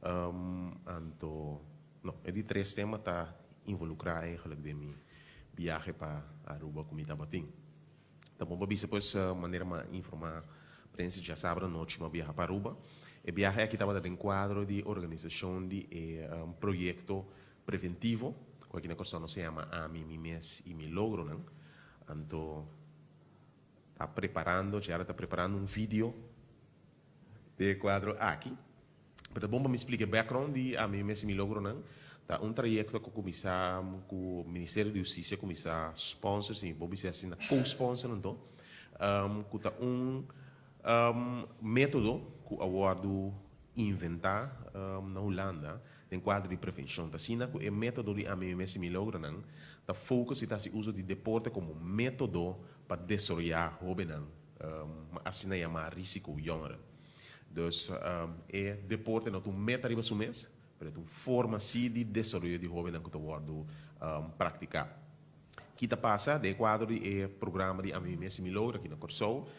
Anto, no, é de três temas tá involucrar eigenlijk de minha viagem para Aruba com Itabatim. Então, vamos ver depois maneira de informar prensa já sábado à noite uma viagem para Aruba. E viagem aqui estava dentro quadro de organização de um projeto preventivo, que aqui na Costa se chama AMI, MIMES e Mi Logro, não? Então, já está preparando um vídeo de quadro aqui. Pero bom, me explica o background de a mim mesmo me logro não. Tá um trajeto que começamos com o Ministério da Justiça, começar sponsors, sim, vou dizer assim, co-sponsor então. Que tá método que o awardo inventar na Holanda, em quadro de prevenção. Tá assim, que é método de a mim mesmo me logro não. Tá foco está se uso de deporte como método para desarrollar jovens, assim é chamar risco jongeren. Dus é deporte não tu meta arriba su mês, mas tu forma assim de desenvolvimento de jovens que tu pode praticar. Que tá passa de quadro de programa de AMIMES Milogro aqui na Corsou,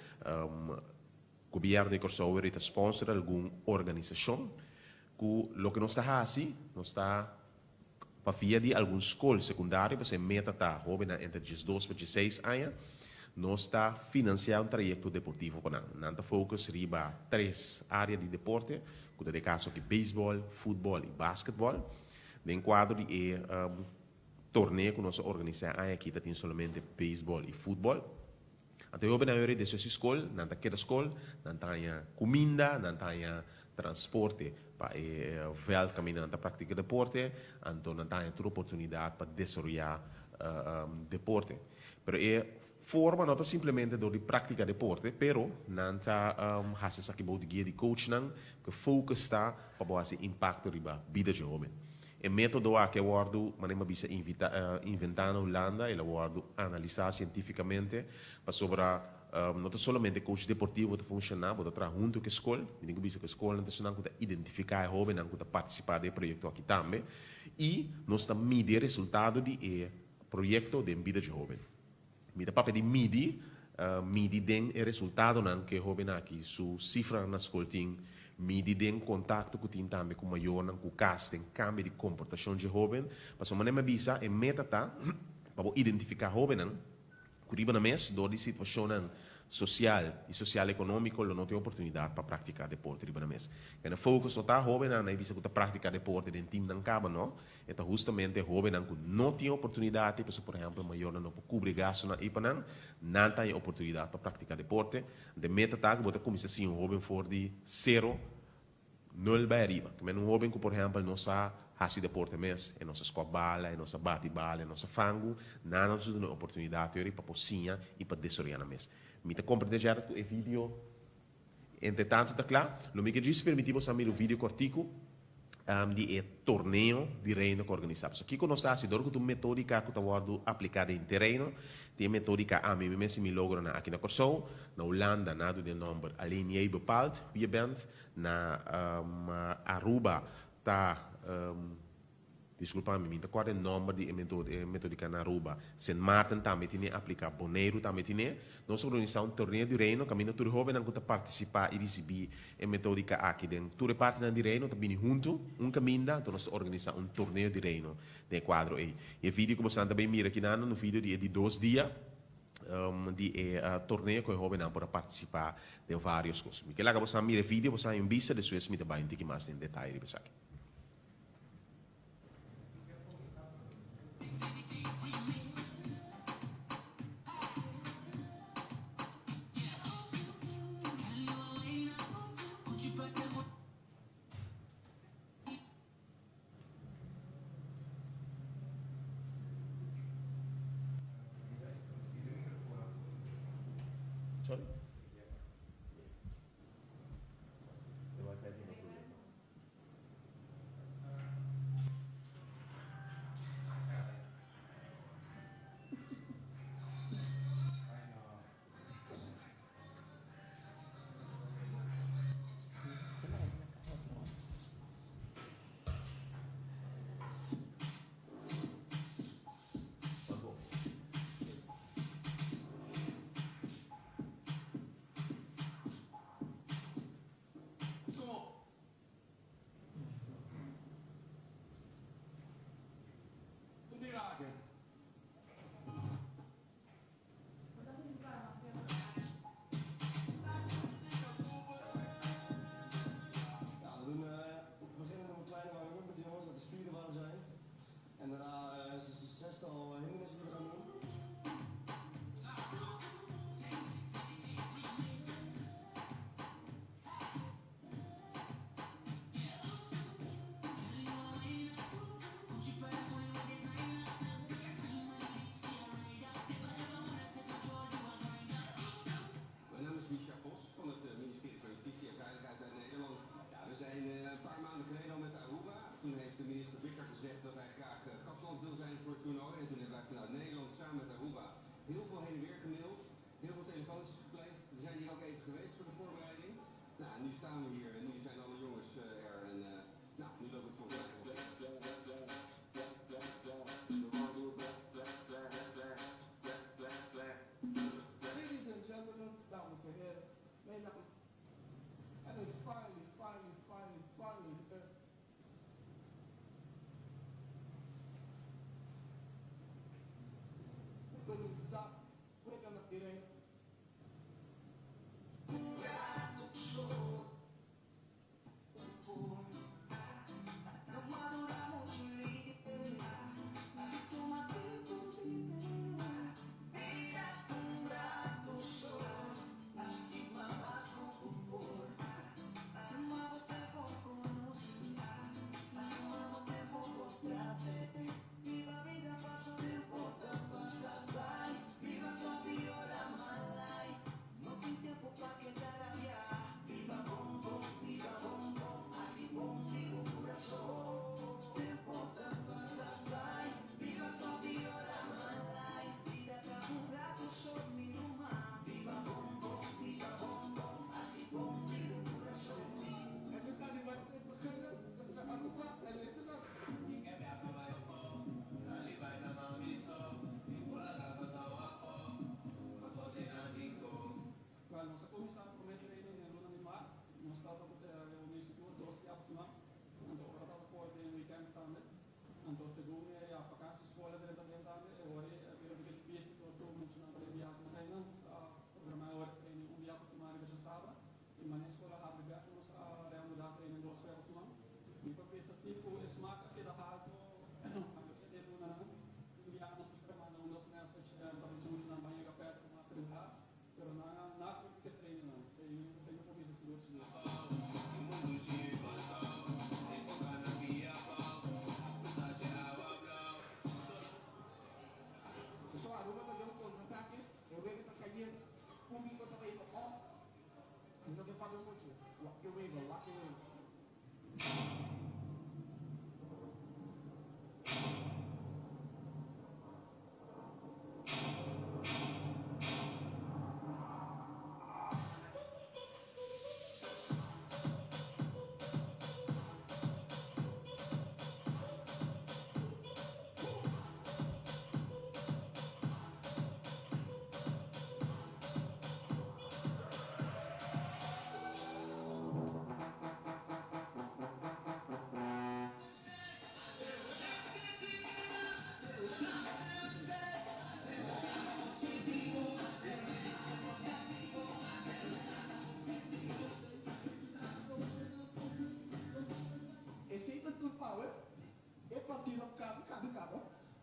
governo de Corsou está sponsor alguma organização que o que não está assim, não está para via de alguma escola secundária, você meta tá jovem entre 12 e 16 anos. Nós está financiando um trajeto deportivo para nós. Nós focus riba três áreas de deporte, que é o caso de beisebol, futebol e basquetebol. Em quadro de torneio que nós organizamos aqui, tem somente beisebol e futebol. Então, eu venho a dessa escola, nós cada escola, nós temos comida, nós temos transporte para o veld caminhando para praticar deporte, então nós temos outra oportunidade para desenvolver deporte. Pero forma não simplesmente de prática de deporte, pero não está fazendo aqui de guia de coach não, que foco está para fazer impacto riba vida jovem. O método que eu guardo, mas não bisa inventar na Holanda, ele guardo analisar cientificamente para sobre não somente coach deportivo que funciona, mas trabalhar junto com a escola, e digo bisa que a escola não está identificar jovem, não está participar do projeto aqui também, e nós está medir resultado de projeto de vida jovem. Mita papel de midi den o resultado não que jovem aqui su cifra na escola tem midi den contato que tem também com maior não com casting cambio de comportação de jovem para só maneira bisa é meta tá para identificar jovem não curiba na mês do de situação social e social econômico não tem oportunidade para praticar deporte riba na mês quando foco só tá jovem não visa que tá praticar deporte dentro time não caba não então justamente jovem não tem oportunidade por exemplo maior não pode cobrir gasto na ipa não tem oportunidade para praticar deporte de meta tá que bota começar assim jovem for de 0 0 para arriba que um jovem que por exemplo não sabe fazer deporte mês é nossa escola bala é nossa bate bala é nossa fango não nos dá uma oportunidade para pocinha e para desenvolver na mês me te compreender o vídeo entretanto tá claro não me que diz permitimos a o vídeo cortico de torneio de reino que organizamos. Aqui nós está assim, que metódica que está aplicada em terreno, tem metódica a mim mesmo me logro aqui na Corsou, na Holanda, na do número alinhei bepaald, wie bent, na Aruba está desculpa-me, qual é o nome de metódica na Aruba? Saint Martin também tem aplicar Bonaire também tem. Nós organizamos um torneio de reino, caminho todo jovem não pode participar e receber a metódica aqui dentro. Toda parte de reino também junto, caminho, então nós organizamos um torneio de reino de quadro aí. E o vídeo que você também mira aqui no vídeo de 2 dias de torneio que o jovem não pode participar de várias coisas. Porque lá que você mira o vídeo, você tem vista de suas mídias bem mais em detalhe aqui. Sorry?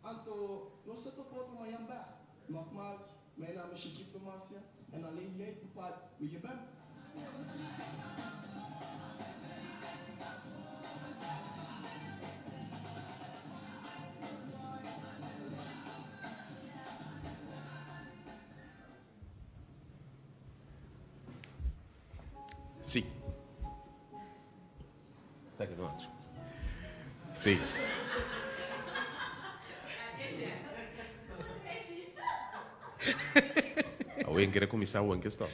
Anto, non sto potendo mai andare. Nogmaals, mijn naam is Shakib Tomasia en alleen jij bepaalt wie je bent. Sì. Sai che non faccio? Sì. Alguém quer começar o que está?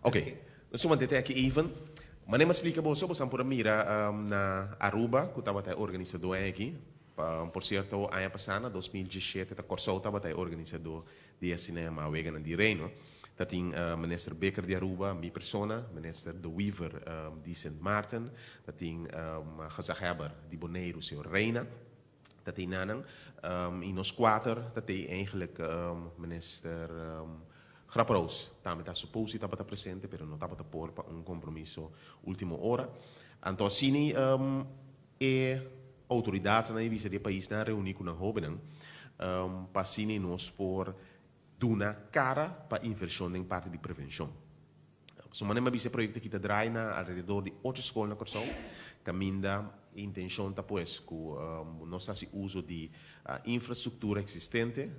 Ok, nós vamos ter aqui even. Mas nem me explica você, você pode mirar na Aruba, que estava até organizador aqui. Por certo, ano passado, 2017, a Corsol estava até organizador de cinema Wega de Reino. Dat tem minister Becker de Aruba, minha persona, minister De Weaver de Sint Maarten, dat tem gezagheber de Bonaire, senhor Reina. Dat hij nanan in ons kwater, dat hij eigenlijk minister Grapperoos, daarmee dat supposi estava presente, pero não estava por um compromisso última hora. Então assim, autoridades na divisa do país na reunir com a Hobenang, para assim nós por dar cara para inversão em parte de prevenção. So, maneira esse projeto que draaien na alrededor de 8 escolas na Corsão, caminda intenção tá pues com nós se uso de infraestrutura existente,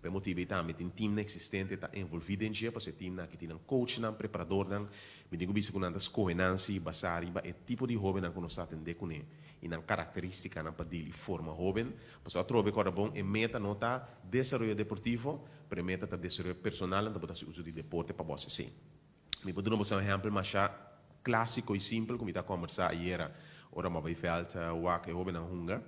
para motivar também tem time existente tá envolvido em dia, para ser time que tem um coach na preparador na, me digo bisa com andas cohenancy, basari, ba é tipo de jovem que nós atende com ele, e na característica na padili forma jovem, para só trobe corda bom e meta nota desenvolvimento deportivo, para meta tá desenvolvimento personal, então para se uso de deporte para você sim. Me pode dar um exemplo mais clássico e simples, como está conversando ayer, ora ma vai felt wak e hoben na hunga,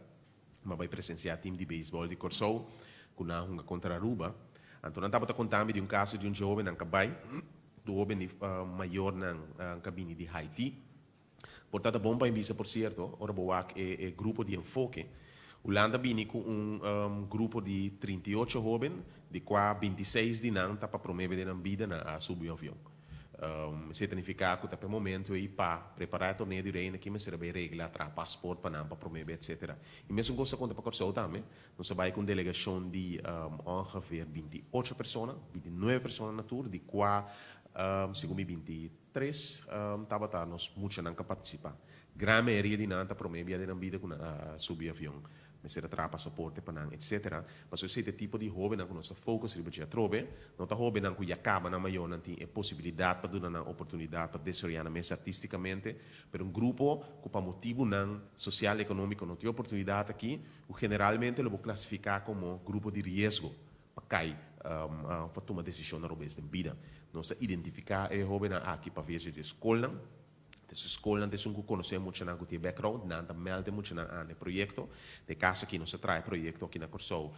ma vai presenciar time de beisebol de Corsou, com na hunga contra Aruba. Então não estava contando de caso de jovem na cabai, do jovem maior na cabine de Haiti. Portanto, bom para visa por certo, ora wak é grupo de enfoque, Holanda vini com grupo de 38 jovens, de qual 26 de não tá para promover de vida na subavião. Significa que até o momento aí para preparar a torneio de reina que me será bem regla para passaporte para não para promover etc. E mesmo coisa conta para corso também, nós vai com delegação de ongeveer 28 pessoas, 29 pessoas na tour, de qual segundo 23 tava tá nós muito não que participar. Grande maioria de não tá promover de vida com subavião. Mas era tra passaporte para etc. Mas eu sei que tipo de jovem que nós focus riba já trobe, não tá jovem que já acaba na maior não tem possibilidade para dar uma oportunidade para desarrollar mais artisticamente, pero grupo que para motivo não social e econômico não tem oportunidade aqui, o generalmente lo vou classificar como grupo de risco para cair para tomar decisão na robês de vida. Nós identificar é jovem aqui para ver de escola. Dus escola antes um conhecer muito na que background, nada melde muito na projeto. De caso que nós traz projeto aqui na Corso,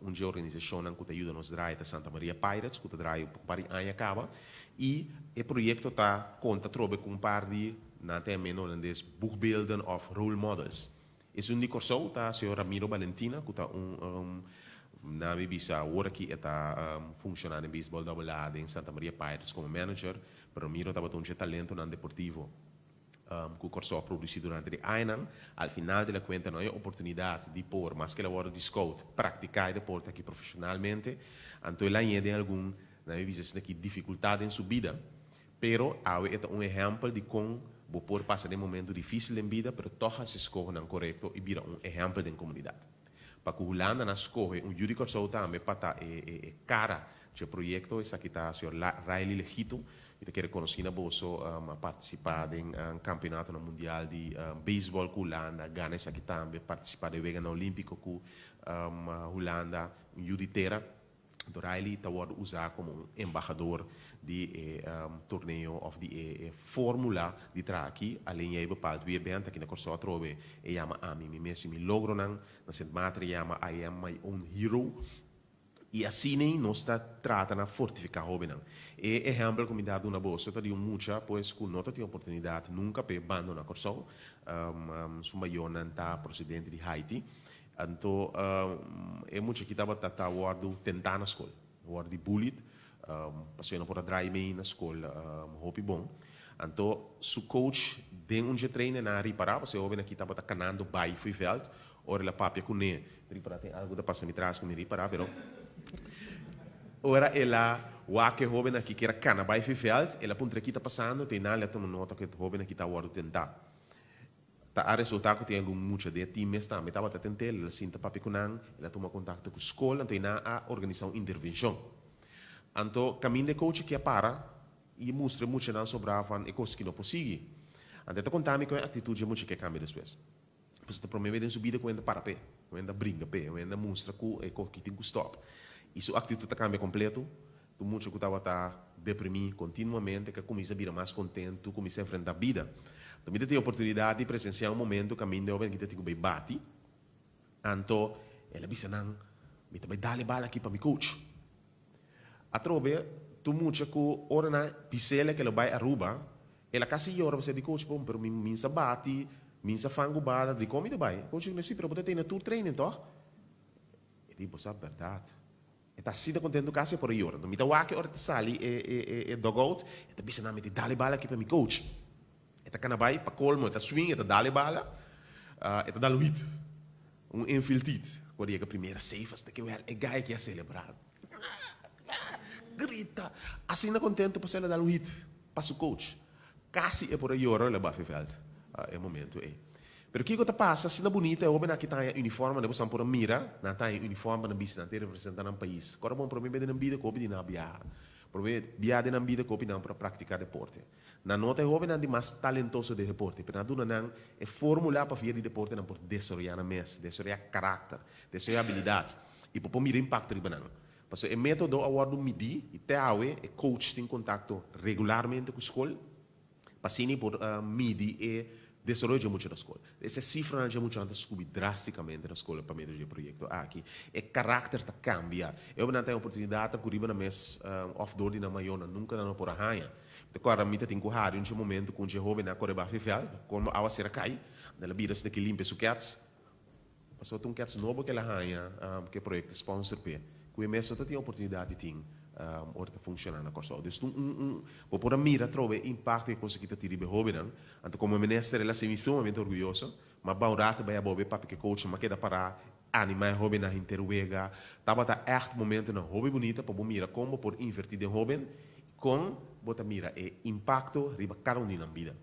uma organização que te ajuda nos drive da Santa Maria Pirates, que te drive para aí acaba, e o projeto tá conta trobe com par de na termo holandês boekbeelden of role models. Is um de Corso, tá senhor Ramiro Valentina, que tá na minha bisa agora que está funcionando em beisebol da em Santa Maria Pirates como manager, pero Miro estava um talento no deportivo que o Corso produzido durante anos. Al final da conta não é oportunidade de pôr, mas que ela hora de scout, praticar deporte aqui profissionalmente, então ela tem algum, na minha visão, dificuldade em sua vida, pero há um exemplo de como vou pôr passar um momento difícil em vida, pero toca se escolhe não correto e vira um exemplo de comunidade. Para que Holanda na escolhe júri Corso também para cara de projeto, essa aqui está o senhor Riley Legito, que quer conhecer na bolso a participar em campeonato mundial de beisebol com Holanda, Gana essa aqui também participar do Vegano Olímpico com Holanda, juditeira. Do Riley está usar como embaixador de torneio of de fórmula de aqui, além de bepaalde wie bent aqui na Corso trove e chama a mim mesmo me logro na sent matre chama I am my own hero. E assim nem nós está tratando de fortificar o jovem. E exemplo que me dá uma bolsa, eu digo muita, pois que não tem oportunidade nunca para abandonar a Corso, sua maior não está procedente de Haiti. Então, é muito que estava tentando na escola, guardo de bullied, passando por a drive na escola, hopi bom. Então, su coach tem treino na reparar, porque o jovem aqui estava canando by veld, ora la papia com ne, reparar tem algo da passa me traz com ne reparar, pero ora ela o que jovem aqui que era cana by veld, ela punta aqui está passando, tem nada toma nota que o jovem aqui está guardo tentar. A resultado que tem algum muito de times também estava tentando ela sinta papi com ela toma contato com a escola então a organizar uma intervenção então caminho de coach que para e mostra muito não sobravam e coisas que não possível então contame com a atitude muito que cambia depois você está promovendo em subida com ainda para pé com ainda brinca pé com ainda mostra que tem que stop isso a atitude cambia completo tu muito que estava deprimido continuamente que começa a vir mais contente começa a enfrentar a vida. Também tem a oportunidade de presenciar momento que a minha jovem que tem que bate, então ela disse não, me também dá bala aqui para me coach. A trobe, tu muito que ora na pisela que ela vai Aruba, ela quase llora você de coach bom, pero minha bate, minha fango bala, de como vai? Coach não se pero você tem na tour training então? Ele diz a verdade. Está sida contento caso por llora. Então me dá o que ora te sali e dogout, e disse não me dá bala aqui para me coach. Eta canabai para colmo, eta swing, eta dale bala, eta dale hit. Infiltrit. Quando é a primeira safe, até que é gai que é celebrado. Grita. Assim não contente para ela dar hit. Passa o coach. Quase é por aí hora ela vai veld. É o momento é. Pero que coisa passa, se não bonita, é homem que está em uniforme, depois por mira, não está em uniforme na bisa, não tem representando um país. Agora bom para mim é de vida, copi de na viajar. Para mim viajar de vida, copi não para praticar deporte. Na nota jovem é mais talentoso de deporte, mas na duna não é fórmula para fazer de deporte não por desarrollar na mês, desarrollar caráter, desarrollar habilidades e para mirar impacto de banana. Porque é método agora do medir e até awe é coach tem contato regularmente com a escola, para sim por medir e desarrollar muito na escola. Essa cifra não é muito antes subir drasticamente na escola para medir o projeto aqui. É caráter está cambia. Eu não tenho oportunidade de correr na mês off-door de na maior, nunca não por a rainha. Agora, me tem que correr em um momento com o jovem na Coreia Fifel, como a ser cai, na vida se que limpa suquetes, Passou um quer novo que ela ganha, que projeto sponsor pe. Que o mês tem oportunidade de ora te funcionar na corso. Dus vou por a mira trove impacto que conseguir tirar be hobby não. Então como ministro ela se me sumamente orgulhoso, mas baurata vai a bobe para que coach mas que dá para animar hobby na interwega. Tava tá echt momento na hobby bonita para mira como por invertir de hobby com bota mira e impacto riba cada um na vida.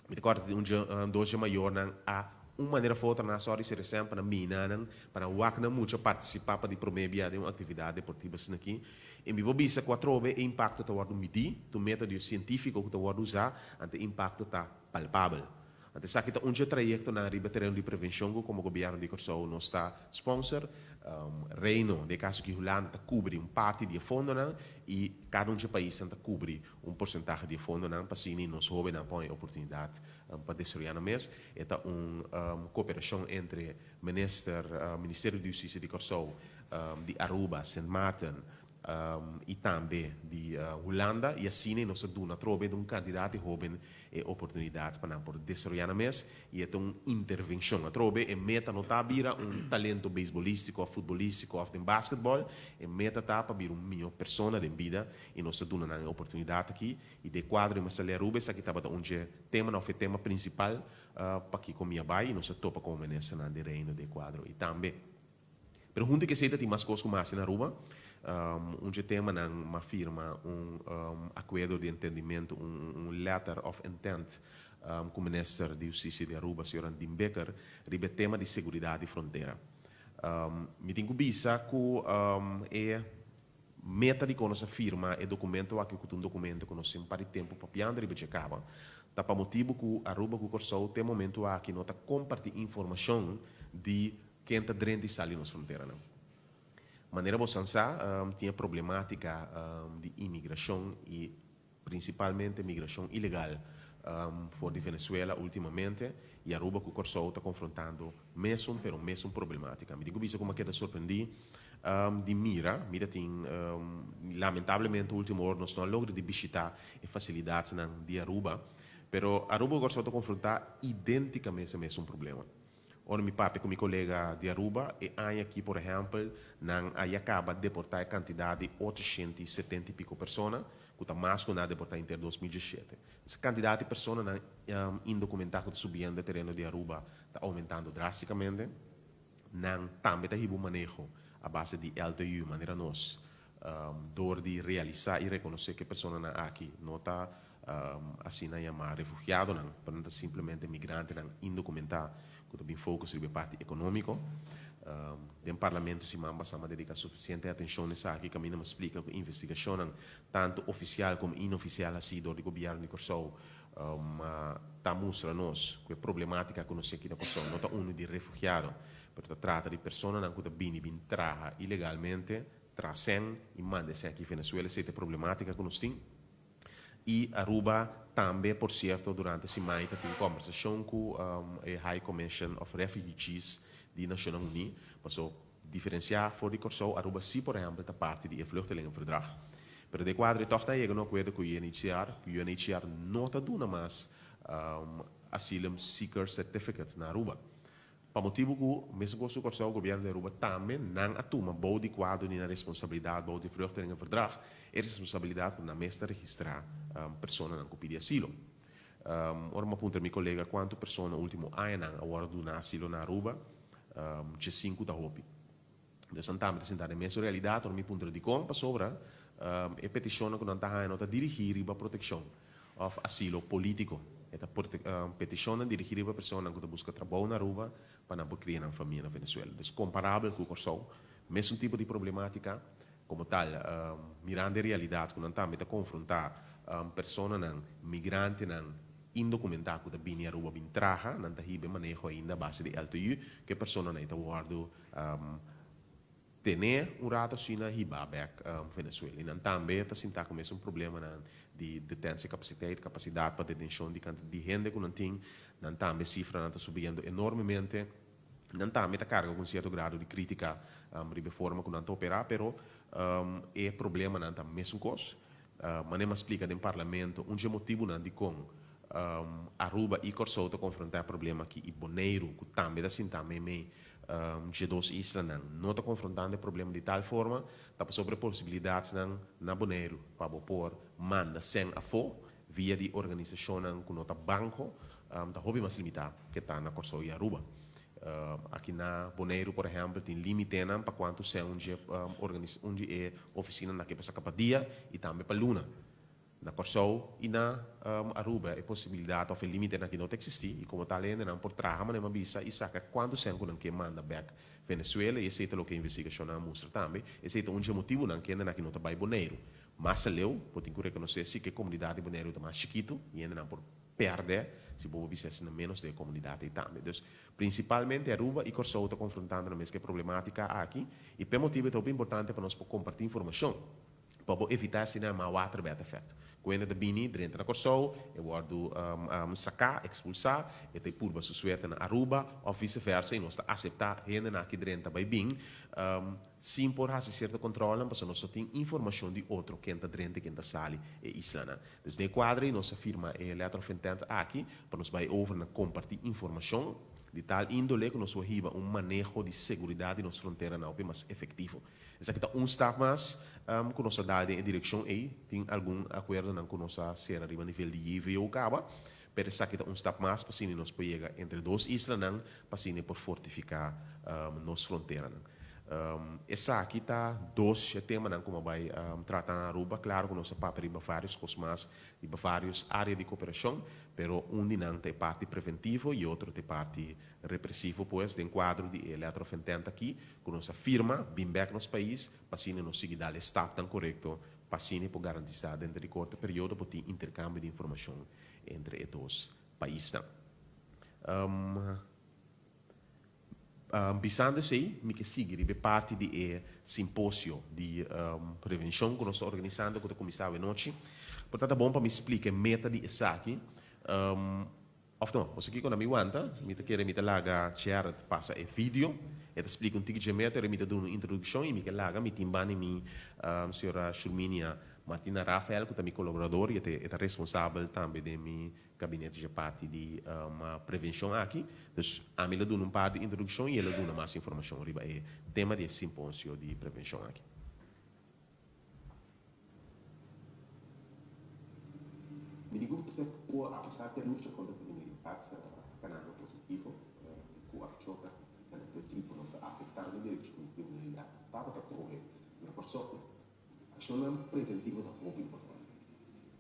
Me recordo de dois maior não a uma maneira outra na sorte ser sempre na mina para o acna muito participar para de promover de uma atividade deportiva aqui e me vou bisa quatro vezes impacto to word medir to método científico que to word usar ante impacto tá palpável ante sa kita trajecto na riba terreno de prevenção como governo de Corsou não está sponsor Reino de caso que Holanda cobre parte de fundo e cada país está cobre porcentagem de fundo para assim nos jovens não põe oportunidade para destruir no mês é cooperação entre Ministério de Justiça de Corsou de Aruba, Sint Maarten e também de Holanda e assim nós damos trove de candidato jovem e oportunidade para não poder destruir no mês e é uma intervenção a trove e meta não está vira talento beisbolístico, futebolístico ou de basquetebol e meta está para vir melhor pessoa de vida e nós damos uma oportunidade aqui e de quadro mas ali Aruba aqui estava onde tema não foi tema principal para que comia vai e nós topa com o ministro de reino de quadro e também pero junto que seita tem mais coisas mais na Aruba onde tema uma firma acordo de entendimento letter of intent com o ministro de Justiça de Aruba, Sr. Andim Becker, ribe tema de segurança de fronteira. Me tenho bisa que é meta de nossa firma e documento aqui que um documento que nós para tempo papiando ribe checava. Tá para motivo que Aruba que Corsou tem momento aqui nota compartilhar informação de quem está dentro de sair nas fronteiras, não. Maneira Bossansa tinha problemática de imigração e principalmente migração ilegal fora de Venezuela ultimamente e Aruba que o Corsou está confrontando mesmo problemática. Me digo isso como que surpreendi de mira tem lamentavelmente último hora nós não logramos de visitar e facilidades de Aruba, pero Aruba o Corsou está confrontar identicamente o mesmo problema. Ora, mi papi com meu colega de Aruba e aqui, por exemplo, aí acaba de deportar a quantidade de 870 e pico pessoas, que está mais que na deportar em 2017. Essa quantidade de pessoas indocumentadas que está subindo no terreno de Aruba está aumentando drasticamente. Também está o manejo a base de LTU, maneira nós, dor de realizar e reconhecer que a pessoa aqui não está assim, chamar refugiado, não está simplesmente migrante, indocumentado. Que também foco sobre a parte econômica. Dentro do parlamento, se mamba sama dedica suficiente atenção nessa aqui, que a mim me explica que a investigação, tanto oficial como inoficial, assim, do governo de Corsou, está mostrando nós que a problemática que nós aqui na Corsou não está de refugiado, mas trata de pessoas que vêm traga ilegalmente, trazem e mandam aqui em Venezuela, essa é a problemática que nós temos. E Aruba também, por certo, durante a semana, tem conversação com a High Commission of Refugees da Nações Unidas, para diferenciar fora de Corsou, Aruba sim, por exemplo, está parte do vluchtelingenverdrag. Mas de quadro, toch está chegando a um acordo com o UNHCR não está dando mais Asylum Seeker Certificate na Aruba. Para motivo que, mesmo que o governo de Aruba também não atuma bom de quadro nem a responsabilidade bom de vluchtelingenverdrag, é responsabilidade que na mesta registrar pessoas que pedem asilo. Ora, me apunta meu colega quanto pessoas no último ano agora do asilo na Aruba, de 5 da hopi. Então, estamos apresentando a mesma realidade, ora, me apunta de como sobre a petição que não está dirigida para a proteção of asilo político. Esta petição dirigida para pessoas que buscam trabalho na Aruba para não criar uma família na Venezuela. Então, comparável com o Corsou, mesmo tipo de problemática, como tal, mirando a realidade, quando estamos a confrontar pessoas migrantes indocumentadas que vêm a Aruba, vêm traga, não está manejo ainda a base de LTU, que pessoas não estão guardando ter rato assim na back Venezuela. E também está sentindo como um problema de detenção capacidade para detenção de gente que não tem, também cifra está subindo enormemente, também está carga com certo grado de crítica de forma que não está operar, pero é problema não está mesmo coisa. Mas não explica no parlamento motivo não de com Aruba e Corsou confrontar problema aqui e Bonaire que também está sentindo de duas islas não está confrontando o problema de tal forma, está sobre possibilidades na Bonaire para por manda sem a fo via de organização com nota banco da hobby mais limitado que está na Corso e Aruba. Aqui na Bonaire, por exemplo, tem limite para quanto se onde é oficina na que passa cada dia e também para Luna. Na Corso e na Aruba é possibilidade of limite na que não existe e como tal ainda não por trás mas não visa e saca quando se não que manda back Venezuela e esse é o que a investigação mostra também esse é um motivo não que ainda na que não está bem Bonaire mas leu pode reconhecer se que a comunidade Bonaire está mais chiquito e ainda não por perder se boa business na menos da comunidade também então principalmente Aruba e Corso está confrontando a mesma problemática aqui e por motivo é muito importante para nós compartilhar informação para evitar se não mau water bad effect quando de bini dentro da Corso eu guardo sacar expulsar e tem purba suerte na Aruba ou vice-versa e nós está aceitar ainda aqui dentro vai bem sim por fazer certo controle mas nós só tem informação de outro que está dentro que está sali e islana então de quadro nós afirma é letra of intent aqui para nós vai over na compartilhar informação de tal índole que nós riba manejo de segurança nas fronteiras não mais efetivo. Isso aqui está step mais que nós dá em direção aí tem algum acordo não que nós ser arriba nível de IVO caba, pero isso aqui está step mais para sim nós pega entre duas islas não para sim por fortificar nas fronteiras não. Essa aqui está dois temas não como vai tratar na Aruba, claro que nós papel riba vários cosmas riba vários áreas de cooperação, pero um não tem parte preventivo e outro tem parte repressivo, pois tem quadro de eletrofentente aqui, que nós afirma, bem back nos país, para sim nós seguir dar estado tão correto, para sim por garantir dentro de curto período para ter intercâmbio de informação entre os dois países. Pensando aí, me que seguir parte de simpósio de prevenção que nós estamos organizando com o comissário noite. Portanto, é bom para me explicar a meta de essa aqui. Of não, você aqui quando me aguenta, me quer me laga share passa e vídeo, e te explica um tique de meta, me dá uma introdução e me que laga me timbani mi senhora Shulminia Martina Rafael, que é meu colaborador e é responsável também de meu gabinete de parte de prevenção aqui. Então, a mim dá um par de introdução e ele dá mais informação sobre o tema do simpósio de prevenção aqui. Me digo que você pode apesar de luta contra a criminalidade, canal positivo, com a choca, o princípio não está afetando o direito de criminalidade. Para correr, na pessoa ação preventiva da muito importante.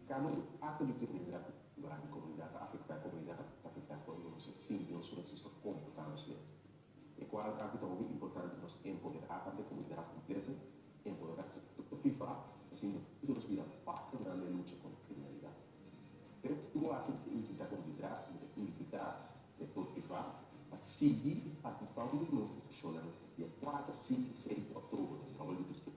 Quando ato de criminalidade vai a comunidade afetar quando nós sim nós precisamos comportarmos bem. E qual é a questão muito importante nós empoderar a comunidade completa, empoderar o privado, assim todos viram parte da luta contra a criminalidade. Eu tu acho que invitar a comunidade, invitar o setor privado a seguir participando de nossa sessão dia 4, 5, 6 de outubro, no trabalho do Estado.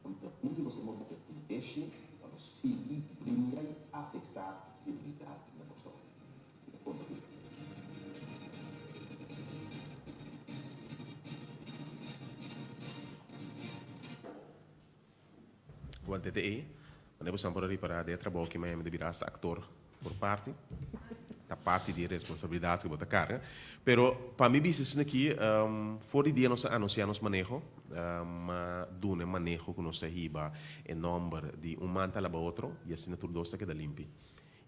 Então, onde você manda que deixe, vamos seguir, brincar e afetar a dignidade da pessoa. Quando TTE, quando você por ali para de trabalho que me deverá ser actor por parte, da parte de responsabilidade que você carga, pero para mim business aqui, fora dia nós anunciamos manejo, dune manejo que nós riba em número de manta para outro e assinatura dosta que da limpi.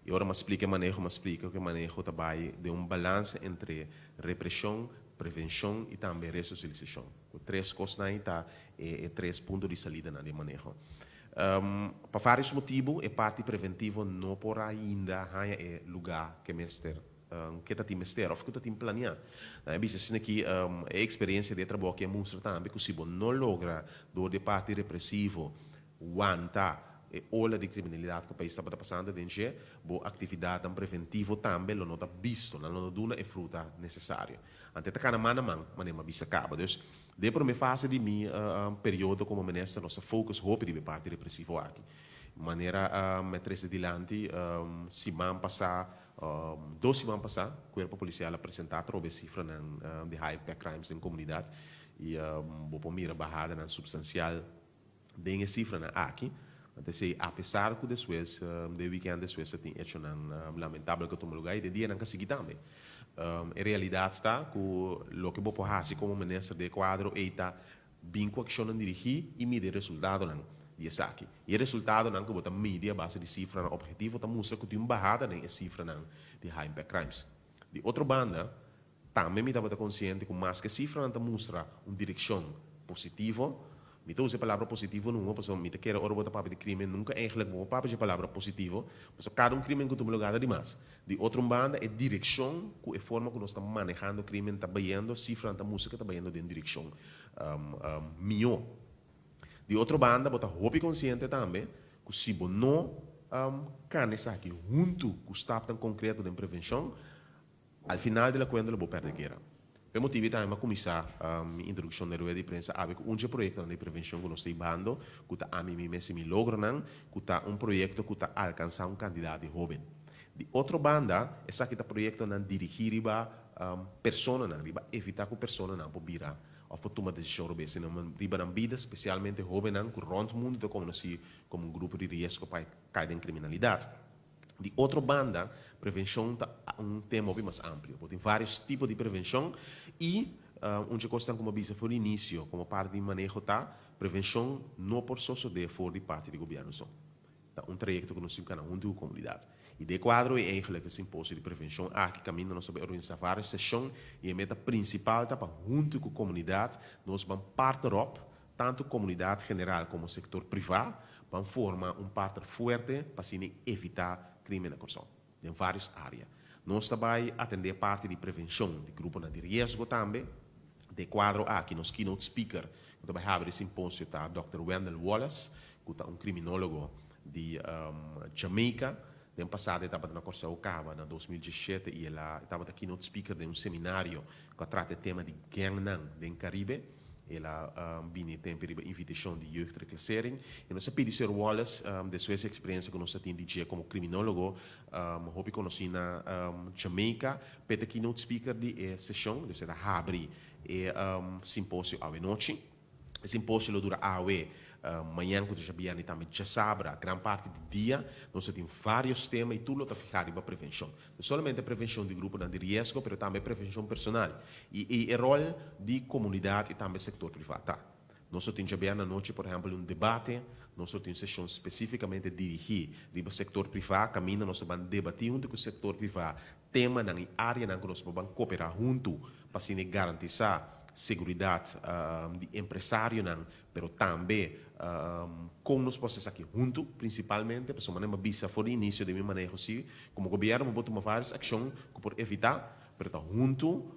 E agora me explica que manejo trabalha de balanço entre repressão, prevenção e também ressocialização. Três coisas aí tá três pontos de saída na de manejo. Para vários motivos, a parte preventiva não por ainda é lugar que mestre que está mestre ou que está planear. Isso aqui a experiência de trabalho que mostra também que se você não logra do de parte repressivo aguentar ola de criminalidade que o país está passando dentro, boa atividade preventiva também não está visto, não dá a fruta necessária. Ante tá kana mana mas não bisa acaba. Dus de primeira fase de mim período como ministro nossa focus hope de parte repressivo aqui. Maneira metresse dilante se man passar 2 semanas passar, o corpo policial apresentar trove cifra de high impact crimes em comunidade e vou mira barrada na substancial bem a cifra na aqui. Então, apesar que depois de weekend depois tem hecho lamentável que toma lugar e de dia não consegui também. In realidade está que o que você pode fazer como ministro de quadro é estar bem com a ação dirigir e medir resultado não e essa aqui e resultado não que você medir a base de cifra não objetivo tá mostra que tem uma barrada nem cifra não de high impact crimes de outra banda também me estava consciente que mais que cifra não mostra uma direção positiva. Me usa a palavra positivo não, porque me quer ora botar papel de crime nunca eigenlijk vou papel de palavra positivo, porque cada crime que tu me lugar demais. De outra banda é direção, que é forma que nós estamos manejando o crime, está vendo cifra, está música, está vendo em direção melhor. De outra banda, botar roupa consciente também, que se você não can estar aqui junto com o staff tão concreto de prevenção, al final da conta, vou perder a guerra. Per motivi também começar a introdução na rua de prensa há um projeto de prevenção que nós estamos bando, que está a mim mesmo me logra não, que está projeto que está alcançar candidato jovem. De outra banda, essa que está projeto não dirigir riba pessoa não, riba evitar que pessoa não pode virar ou tomar decisão robe, senão riba na vida, especialmente jovem não, que rond mundo está como grupo de risco para cair em criminalidade. De outra banda, prevenção é um tema bem mais amplo. Tem vários tipos de prevenção e onde costa como bisa for início, como parte de manejo tá, prevenção não por só de for de parte do governo só. Tá um trajeto que nós temos na junto com a comunidade. E de quadro é eigenlijk esse simpósio de prevenção que caminha nós sobre organizar várias sessões e a meta principal tá para junto com a comunidade nós vamos partner up tanto comunidade general como setor privado vamos formar partner forte para assim evitar crime na corrupção, em várias áreas. Nós também atender parte de prevenção, de grupo de risco também, de quadro aqui, nos keynote speaker, que também have esse simpósio, tá, Dr. Wendell Wallace, que é criminólogo de Jamaica, no passado estava na Corsa Ocava, em 2017, e ele estava aqui keynote speaker de seminário que trata o tema de gangnam no Caribe. Ela vinha tempo de invitação de jeugdreclassering. E nós pedimos Sr. Wallace, de sua experiência que nós temos como criminólogo, houve conheci na Jamaica, para aqui no speaker de sessão, então será abrir simpósio à noite. O simpósio dura manhã, quando já vier também já sabe, a grande parte do dia, nós temos vários temas e tudo está ficado para prevenção. Não somente a prevenção de grupo de risco, mas também a prevenção personal. E o rol de comunidade e também setor privado. Tá? Nós temos já vier na noite, por exemplo, um debate, nós temos sessão especificamente dirigida para o setor privado, caminho nós vamos debater junto com o setor privado, tema na área na que nós vamos cooperar junto para assim garantir segurança de empresário, mas também com nós possamos aqui junto, principalmente, para uma visa for início de meu manejo, como governo, vamos tomar várias ações por evitar, mas junto,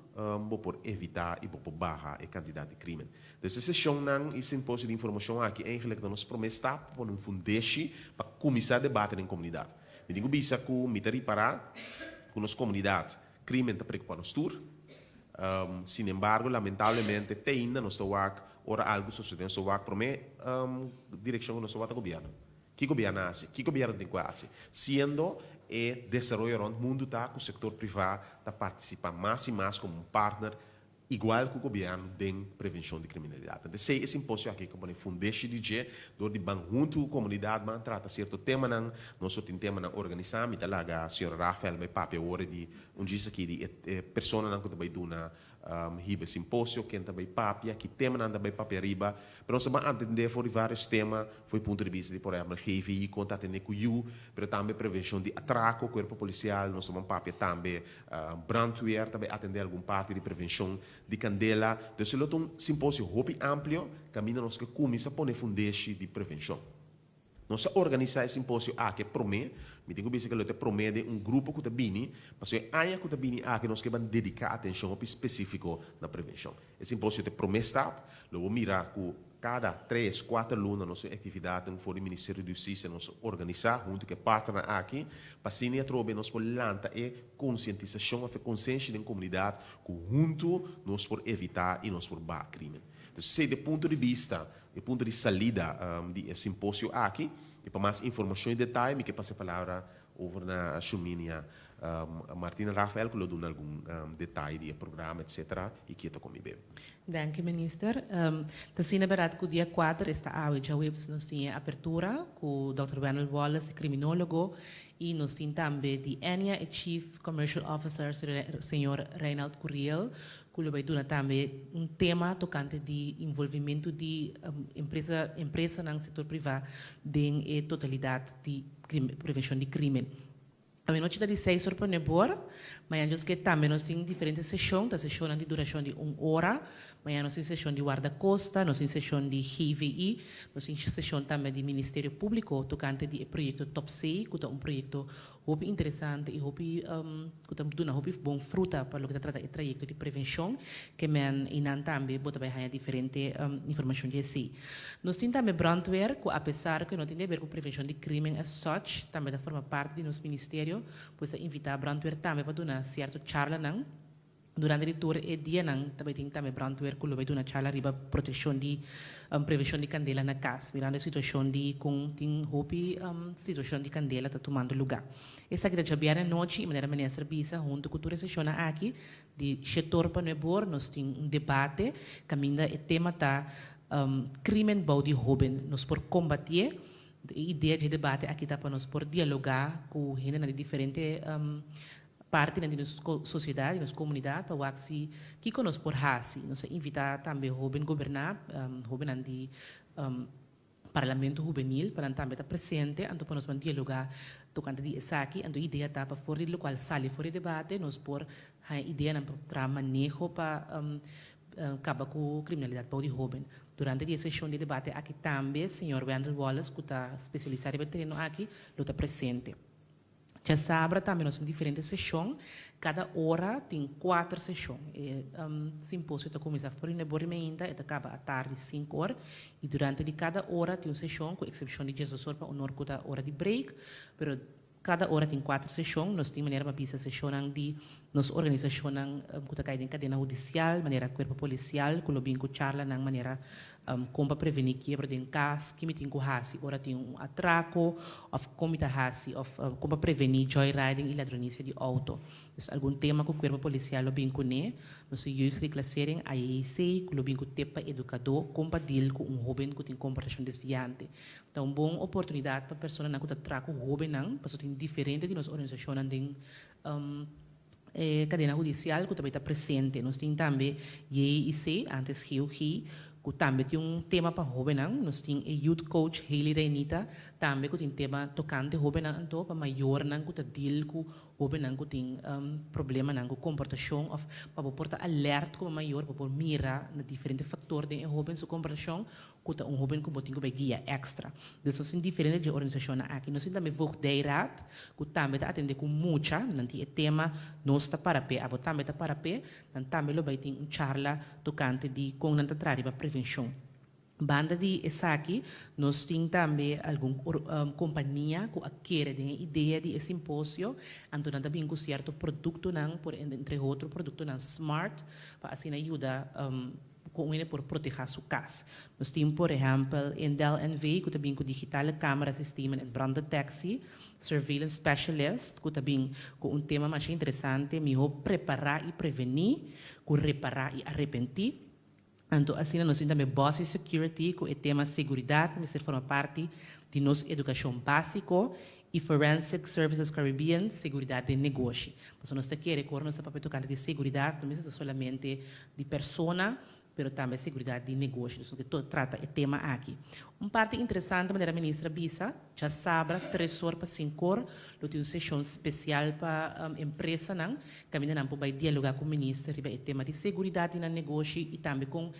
por evitar e por barrar a quantidade de crime. Então, essa sessão e simpósio de informação aqui, eigenlijk, nós prometemos por um fundeste para começar a debate na comunidade. Eu digo, bisa que me reparar com nossa comunidade, crime está preocupado nos sin embargo, lamentavelmente, ainda não estou ora algo sucedendo só para mim, direção não só do governo. Que governo hace? Que governo tem que fazer? Sendo desenvolver o mundo tá com o setor privado tá participa mais e mais como partner igual que o governo em prevenção de criminalidade. Então, esse simpósio aqui como fundeste de dia, do de banco junto com a comunidade, man trata certo tema não, nós só tem tema não organizar, me talaga a senhora Rafael me papi hora de diz aqui de pessoa não que também do na riba simpósio, que também papi, que tema não também papi riba, mas nós vamos entender foi vários temas, foi ponto de vista de por exemplo, GVI, contato com o mas também prevenção de atraco, corpo policial, nós vamos papi também brandweer, também atender algum parte de prevenção de candela. Então, se é um simpósio muito amplo, caminha nós que começa a pôr fundeste de prevenção. Nós organizar esse simpósio que promete, me digo que ele promete um grupo que está bem, mas é aí que está bem, que nós queremos dedicar atenção específica na prevenção. Esse simpósio te promete, logo mirar que cada 3, 4 alunos nossa atividade for do Ministério da Justiça nós organizar junto com partner aqui para assim trobe nós por lanta e conscientização a consciência da comunidade que junto nós por evitar e nós por bar crime. Então, se de ponto de vista, de ponto de salida de simpósio aqui, e para mais informação e detalhe, me que passe a palavra over na Shuminia Martina Rafael, que lhe dá algum detalhe do programa, etc. E que está comigo. Dank u, minister. De Cine Berat, que o dia 4 está a webs, nós temos a abertura com o Dr. Wendell Wallace, criminólogo, e nós temos também de ENIA, o Chief Commercial Officer, Sr. Reinald Curiel, que vai dar também tema tocante de envolvimento de empresa no setor privado em totalidade de prevenção de crime. A noite de 6 horas para nebor, mas que também nós temos diferentes sessões, a sessão de duração de 1 hora, mas nós temos sessão de guarda-costa, nós temos sessão de GVI, nós temos sessão também de Ministério Público, tocante de projeto Top 6, que é projeto muito interessante e muito bom fruta para o que trata de projeto de prevenção, que men inan também bota vai ganhar diferente informação de si. Nós temos também brandweer, que apesar que não tem a ver com prevenção de crime as such, também da forma parte de nosso ministério, pois invitar a brandweer também para dar certo charla não. Durante o tour e dia nang também tem também brandweer que vai dar uma charla riba proteção de prevenção de candela na casa, mirando a situação de com tem hopi situação de candela está tomando lugar. Essa que já vier noite e maneira serviço junto com toda a sessão aqui de setor para nebor nós tem debate caminha e tema tá crime bau de jovem nós por combater ideia de debate aqui tá para nós por dialogar com gente de diferente parte da nossa sociedade, nossa comunidade, para que conosco por hasi, nós invitar também o jovem governar, jovem de parlamento juvenil, para também estar presente, então para nós dialogar tocante de essa aqui, então a ideia está para fora do qual sale fora debate, nós por a ideia para manejo para acabar com a criminalidade para o jovem. Durante a sessão de debate aqui também, o senhor Wendell Wallace, que está especializado em terreno aqui, está presente. Já sabe, também nós temos diferentes sessões, cada hora tem 4 sessões. O simpósio está começando fora de Borimeinda, acaba à tarde, 5 horas, e durante cada hora tem uma sessão, com exceção de Jesus para o da hora de break, mas cada hora tem 4 sessões, nós temos maneira para a sessão de nossa organização que está em cadena judicial, maneira corpo policial, que bem com charla na maneira como para prevenir quebra de caso, que me tem com hasi, ora tem atraco, of como está hasi, of como para prevenir joyriding e ladronícia de auto. Então, algum tema que o corpo policial lo bem com né, nós jeugd reclassering a IEC, que lo bem com tepa educador, como para deal com jovem que tem comportação desviante. Então, uma boa oportunidade para a pessoa que está traco jovem não, para tem diferente de nossa organização tem cadena judicial que também está presente. Nós temos também IEC, antes GUG, que também tem tema para jovem, nós temos a youth coach Hailey Renita, também que tem tema tocante jovem, então para maior que está deal com jovem que tem problema com comportação, of para portar alerta como maior para mirar na diferentes fatores de jovem sua comportação, que está jovem que tem que guia extra. Então são diferentes de organização aqui. Nós temos também Vogdeirat, que também está atendendo com muita, nanti é tema nós está para pé, abo também está para pé, também lo vai ter charla tocante de com nanta para prevenção. Banda de Esaki, nós temos também alguma companhia que adquire a ideia de simpósio, então também com certo produto, entre outros produtos smart, para assim ajudar com ele por proteger sua casa. Nós temos, por exemplo, Dell NV, que também com digital câmera, sistema e brand taxi, surveillance specialist, que também com tema mais interessante, melhor preparar e prevenir, com reparar e arrepentir. Então, assim, nós temos também Bossy Security, que é tema segurança, que forma parte de nossa educação básica, e Forensic Services Caribbean, segurança de negócio. Então, nós queremos recordar nosso papel tocante de segurança, não é somente de pessoa, mas também segurança de negócio. Isso que trata o tema aqui. Uma parte interessante, a ministra Bisa, já sabe, 3 horas para 5 horas, tem uma sessão especial para a empresa, que a ministra vai dialogar com o ministro sobre o tema de segurança no negócio e também com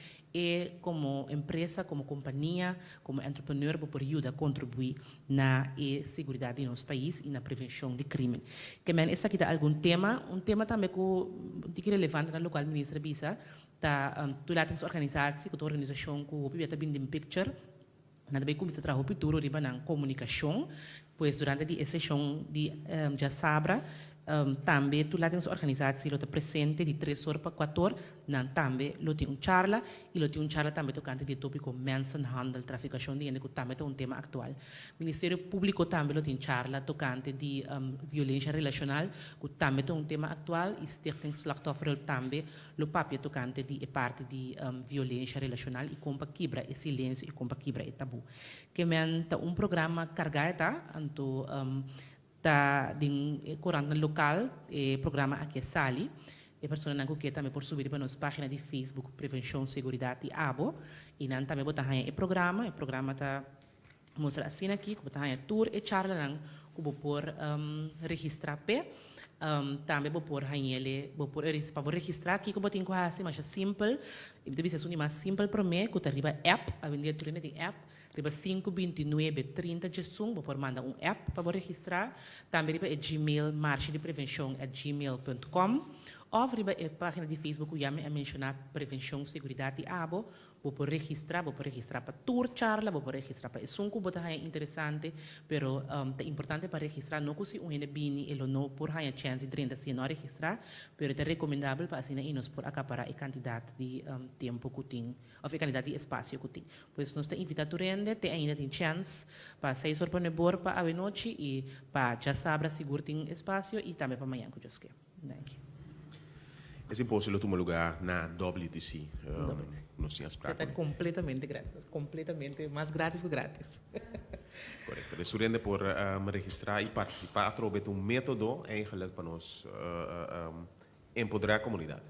como empresa, como companhia, como entrepreneur, para ajudar a contribuir na segurança de nosso país e na prevenção de crime. Que essa aqui dá algum tema, tema também que é relevante no local ministra Bisa, tu lá tens organização, que a organização que o está bem em picture, nada bem como se trabalha o futuro riba na comunicação, pois durante a sessão de já sabra Também tu lá tens organização lo te presente de 3 horas para 4 horas, nan também lo tem charla e lo tem charla também tocante de tópico mensenhandel, traficação de gente, que também é tema atual. Ministério Público também lo tem charla tocante de violência relacional, que também é tema atual e Stichting Slachtoffer também lo papel tocante de parte de violência relacional e como quebra e silêncio e como quebra e tabu. Que men ta programa cargado anto ta din corante local programa aqui sali e pessoa não que também por subir para nossa página de Facebook Prevenção Seguridade e Abo e não também botar aí o programa tá mostra assim aqui que botar aí tour e charla não que por registrar pe também vou pôr ele vou pôr para registrar aqui que botem quase mais simples e deve ser mais simples para mim que tá riba app a vender treino de app riba 529-30 de Zoom, vou mandar app para registrar. Também riba é Gmail, marcha de prevenção @gmail.com. Ou riba é página de Facebook que já me mencionar prevenção, seguridade e abo. Vou registrar para tour charla, vou registrar para Zoom, que botar é interessante, pero é importante para registrar, não que se bini, ele não por a chance de renda se não registrar, pero é recomendável para assim nós por acaparar a quantidade de tempo que tem, ou a quantidade de espaço que tem. Pois nós te invitamos a renda, te ainda tem chance para 6 horas para nebor para a noite e para já saber seguro tem espaço e também para amanhã que eu quero. Thank you. Esse imposto ele toma lugar na WTC, no Ciências Está completamente grátis, completamente mais grátis que grátis. Correto. Dus we por registrar e participar através de método eigenlijk para nós empoderar a comunidade.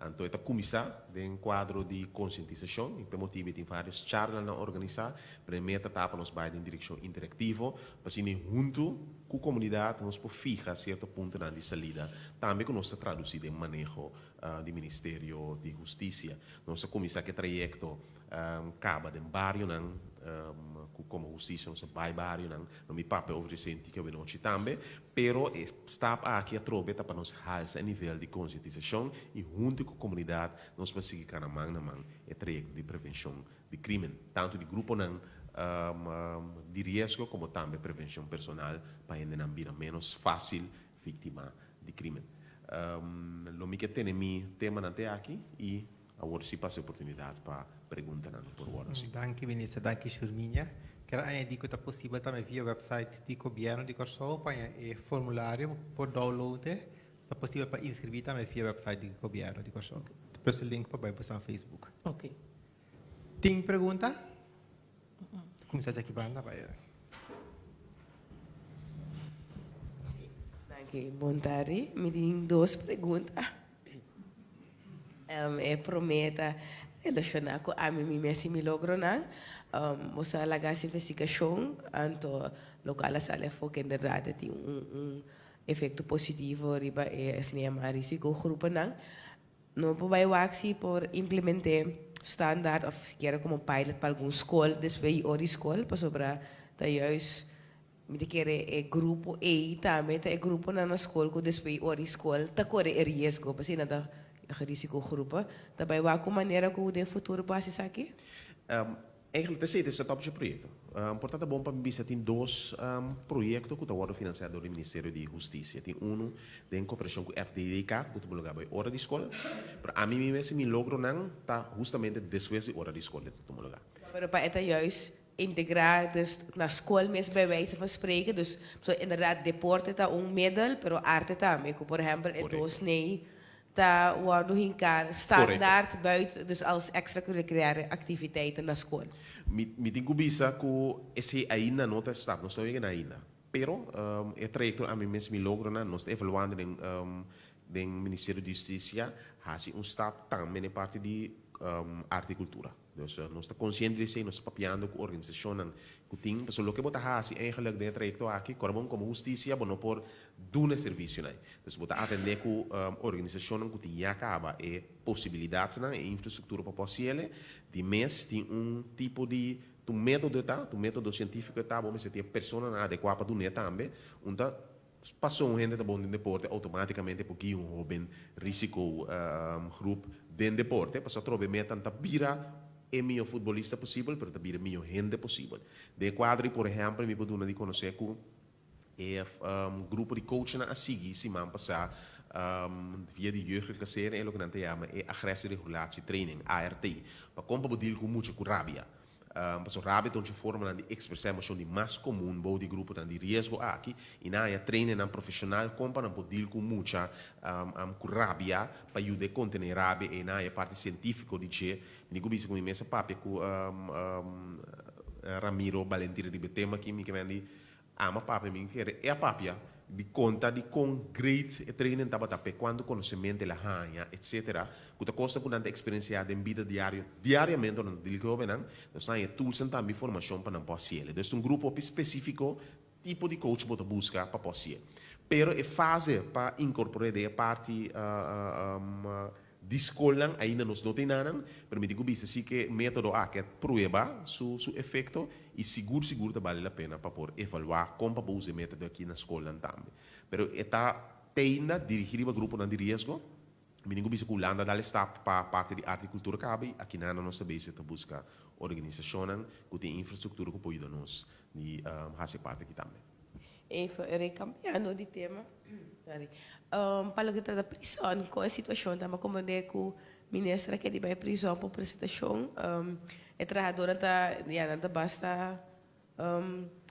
Então, esta comissão de quadro de conscientização, e por motivo de vários charlas na organizar, para meta para nós vai em direção interativa, para assim junto com a comunidade nós por fijar certo ponto na de salida, também que nós traduzir em manejo do Ministério de Justiça, nossa comissão que trajecto acaba de barrio não como justiça não se vai barrio não me papo over senti que eu não também, pero está aqui a trobeta para nós alçar a nível de conscientização e junto com a comunidade nós vamos seguir cada mão na mão e trajecto de prevenção de crime, tanto de grupo não de risco como também prevenção personal para ainda não vir menos fácil vítima de crime. Lo que tem mi tema até aqui e agora se passa a oportunidade para perguntar por agora. Danke, ministro. Danke, Shurminha. Quero añadir que é possível também via website do governo de Kosovo para o formulário por download. É possível para inscrever também via website do governo de Kosovo. Depois o link para postar no Facebook. Ok. Tem pergunta? Começar aqui para andar. Bom tarde. Me tem 2 perguntas. Prometa relacionar com a mim mesmo me logro não. Você alagas investigação, anto local sala foca em verdade tem efeito positivo riba assim a risco grupo não. Não pode waxi por implementar standaard of sequer como pilot para alguma escola, depois outra escola, para sobrar tá juist me querer grupo e também tá grupo na escola que depois outra escola tá corre risco, para assim nada risiko groepen. Daarbij welke maneira que o futuro passa isso aqui? Eigenlijk, esse é o top de projeto. Portanto, é bom para mim que tem 2 projetos que estão financiados do Ministério de Justiça. Tem em cooperação com o FDDK, que está lugar para hora de escola. Para a mim mesmo, me logro não está justamente depois de hora de escola que está lugar. Para het juist integrar dus na escola mesmo bij wijze van spreken. Dus so, inderdaad, deporte está middel, pero arte também. Por exemplo, é 2 nee. Dat worden hinkaar standaard buiten, dus als extracurriculaire activiteiten na school. Me digo bisa que esse ainda não está, não estou vendo ainda. Pero é trajecto a mim mesmo me logro na nós evaluando do Ministério de Justiça, há stap também na parte de arte e cultura. Dus nós estamos conscientes de nós papiando com a organização que tem, mas o que bota hasi eigenlijk de trajecto aqui, como justiça, bom por doen serviço, né? Dus bota atender com organização que tem acaba e possibilidades, né? E infraestrutura para possível, de mês tem tipo de método científico tá bom, mas tem pessoa adequada para do net também, onde passou gente da bom de deporte automaticamente porque jovem risco grupo de deporte, passou trobe meta tanta bira é meu futebolista possível, mas também é meu gente possível. De quadro, por exemplo, me pode de conhecer que grupo de coaching a seguir, se man passar via de jeugdreclassering en ook dan te chama agressieregulatie-training, ART. Maar kom op deal com mucho com rabia. Mas rabia então de forma de expressão de mais comum, bom de grupo dan de riesgo aqui, e na área treino na profissional compa não pode deal com mucha com rabia para ajudar a conter rabia e na área parte científica de che, nigo bisa com imensa papi com Ramiro Valentino de tema que me que ama papi me que é a papia de conta de com great training tape quando conhecimento la hanha etc. Kuta costa com tanta experiência de vida diariamente no digo que ovenan nós aí tools e também formação para não possible. Então grupo específico tipo de coach bota busca para possible. Pero é fase para incorporar a parte de escola ainda nos não tem nada, mas me digo bisa assim que método A que prueba su efeito e seguro vale a pena para por evaluar como para usar método aqui na escola também. Pero está tenda dirigir o grupo de risco, me digo bisa que Holanda dá step para parte de arte e cultura cabe aqui na nossa base está busca organização que tem infraestrutura que pode nos de fazer parte aqui também. Even recambiando de tema. Sorry. Para o que trata da prisão, com a situação, estamos como é que o ministro que vai prisão por situação, é trabalhadora tá basta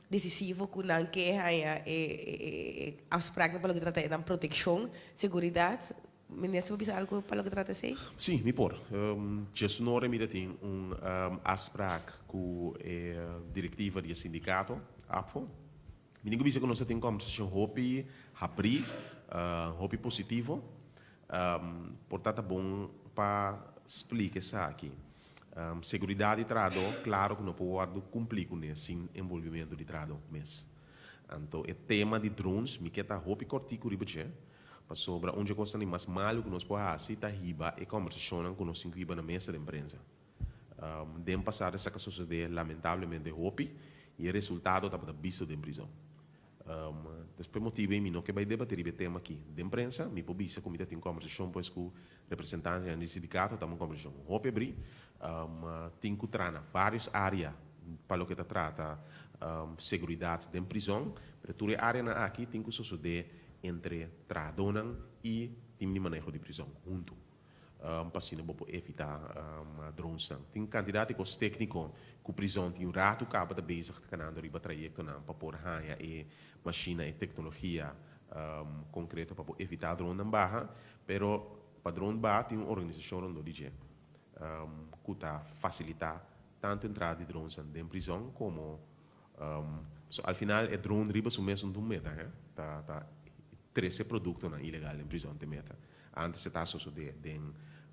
decisivo com não que é afspraak para o que trata da proteção, segurança. Ministro, bisa algo para o que trata sei? Sim, me por. Jesus não remite tem afspraak com a diretiva do sindicato, APFO. Me digo que nós temos conversação hopi, abrir, hopi positivo, portanto bom para explicar isso aqui. Seguridade de trado, claro que não pode cumprir com isso sem envolvimento de trado mesmo. Então, o tema de drones, me quer hopi cortico ribeche, para sobre onde coisa nem mais malo que nós podemos fazer, tá riba e conversação com nós cinco riba na mesa de imprensa. Dem passado essa que sucedeu lamentavelmente hopi e o resultado está para visto de prisão. Depois motivo em mim não que vai debater o tema aqui de imprensa, me pobisa como tem conversação pois com representantes do sindicato, estamos conversando. Hope abrir, tem que tratar várias áreas para o que trata segurança de prisão, mas toda a área aqui tem que suceder entre tradonan e time de manejo de prisão junto. Para assim não evitar drones. Tem candidatos técnicos que prisão tem rato capa da base que canando riba trajecto não para pôr hanha e máquina e tecnologia concreta para evitar drone não barra, pero para drone barra tem uma organização onde diz que está facilitar tanto a entrada de drones em prisão como ao final é drone riba o mesmo do meta, tá 13 produtos ilegal em prisão de meta. Antes está suceder de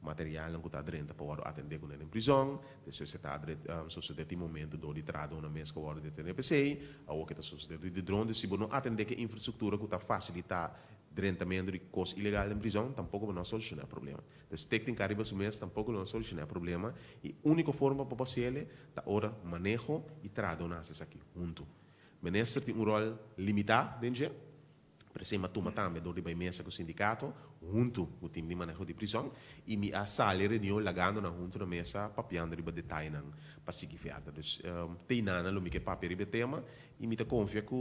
material que está dentro para atender com ele em prisão, depois está suceder de momento do litrado na mesa que vai de TNPC, ou que está sucedendo de drone, se não atender que infraestrutura que está facilitar diretamente de coisa ilegal em prisão, tampouco não soluciona o problema. Então, técnica arriba o mês tampouco não soluciona o problema, e a única forma para fazer ele é ora manejo e trado nasce aqui junto. O ministro tem rol limitado, dentro. Por exemplo, toma também do riba mesa com o sindicato, junto com o time de manejo de prisão, e me a sala reunião lagando na junto na mesa, papiando riba detalhe para seguir fiada. Então, tem nada no que papel riba tema, e me confia que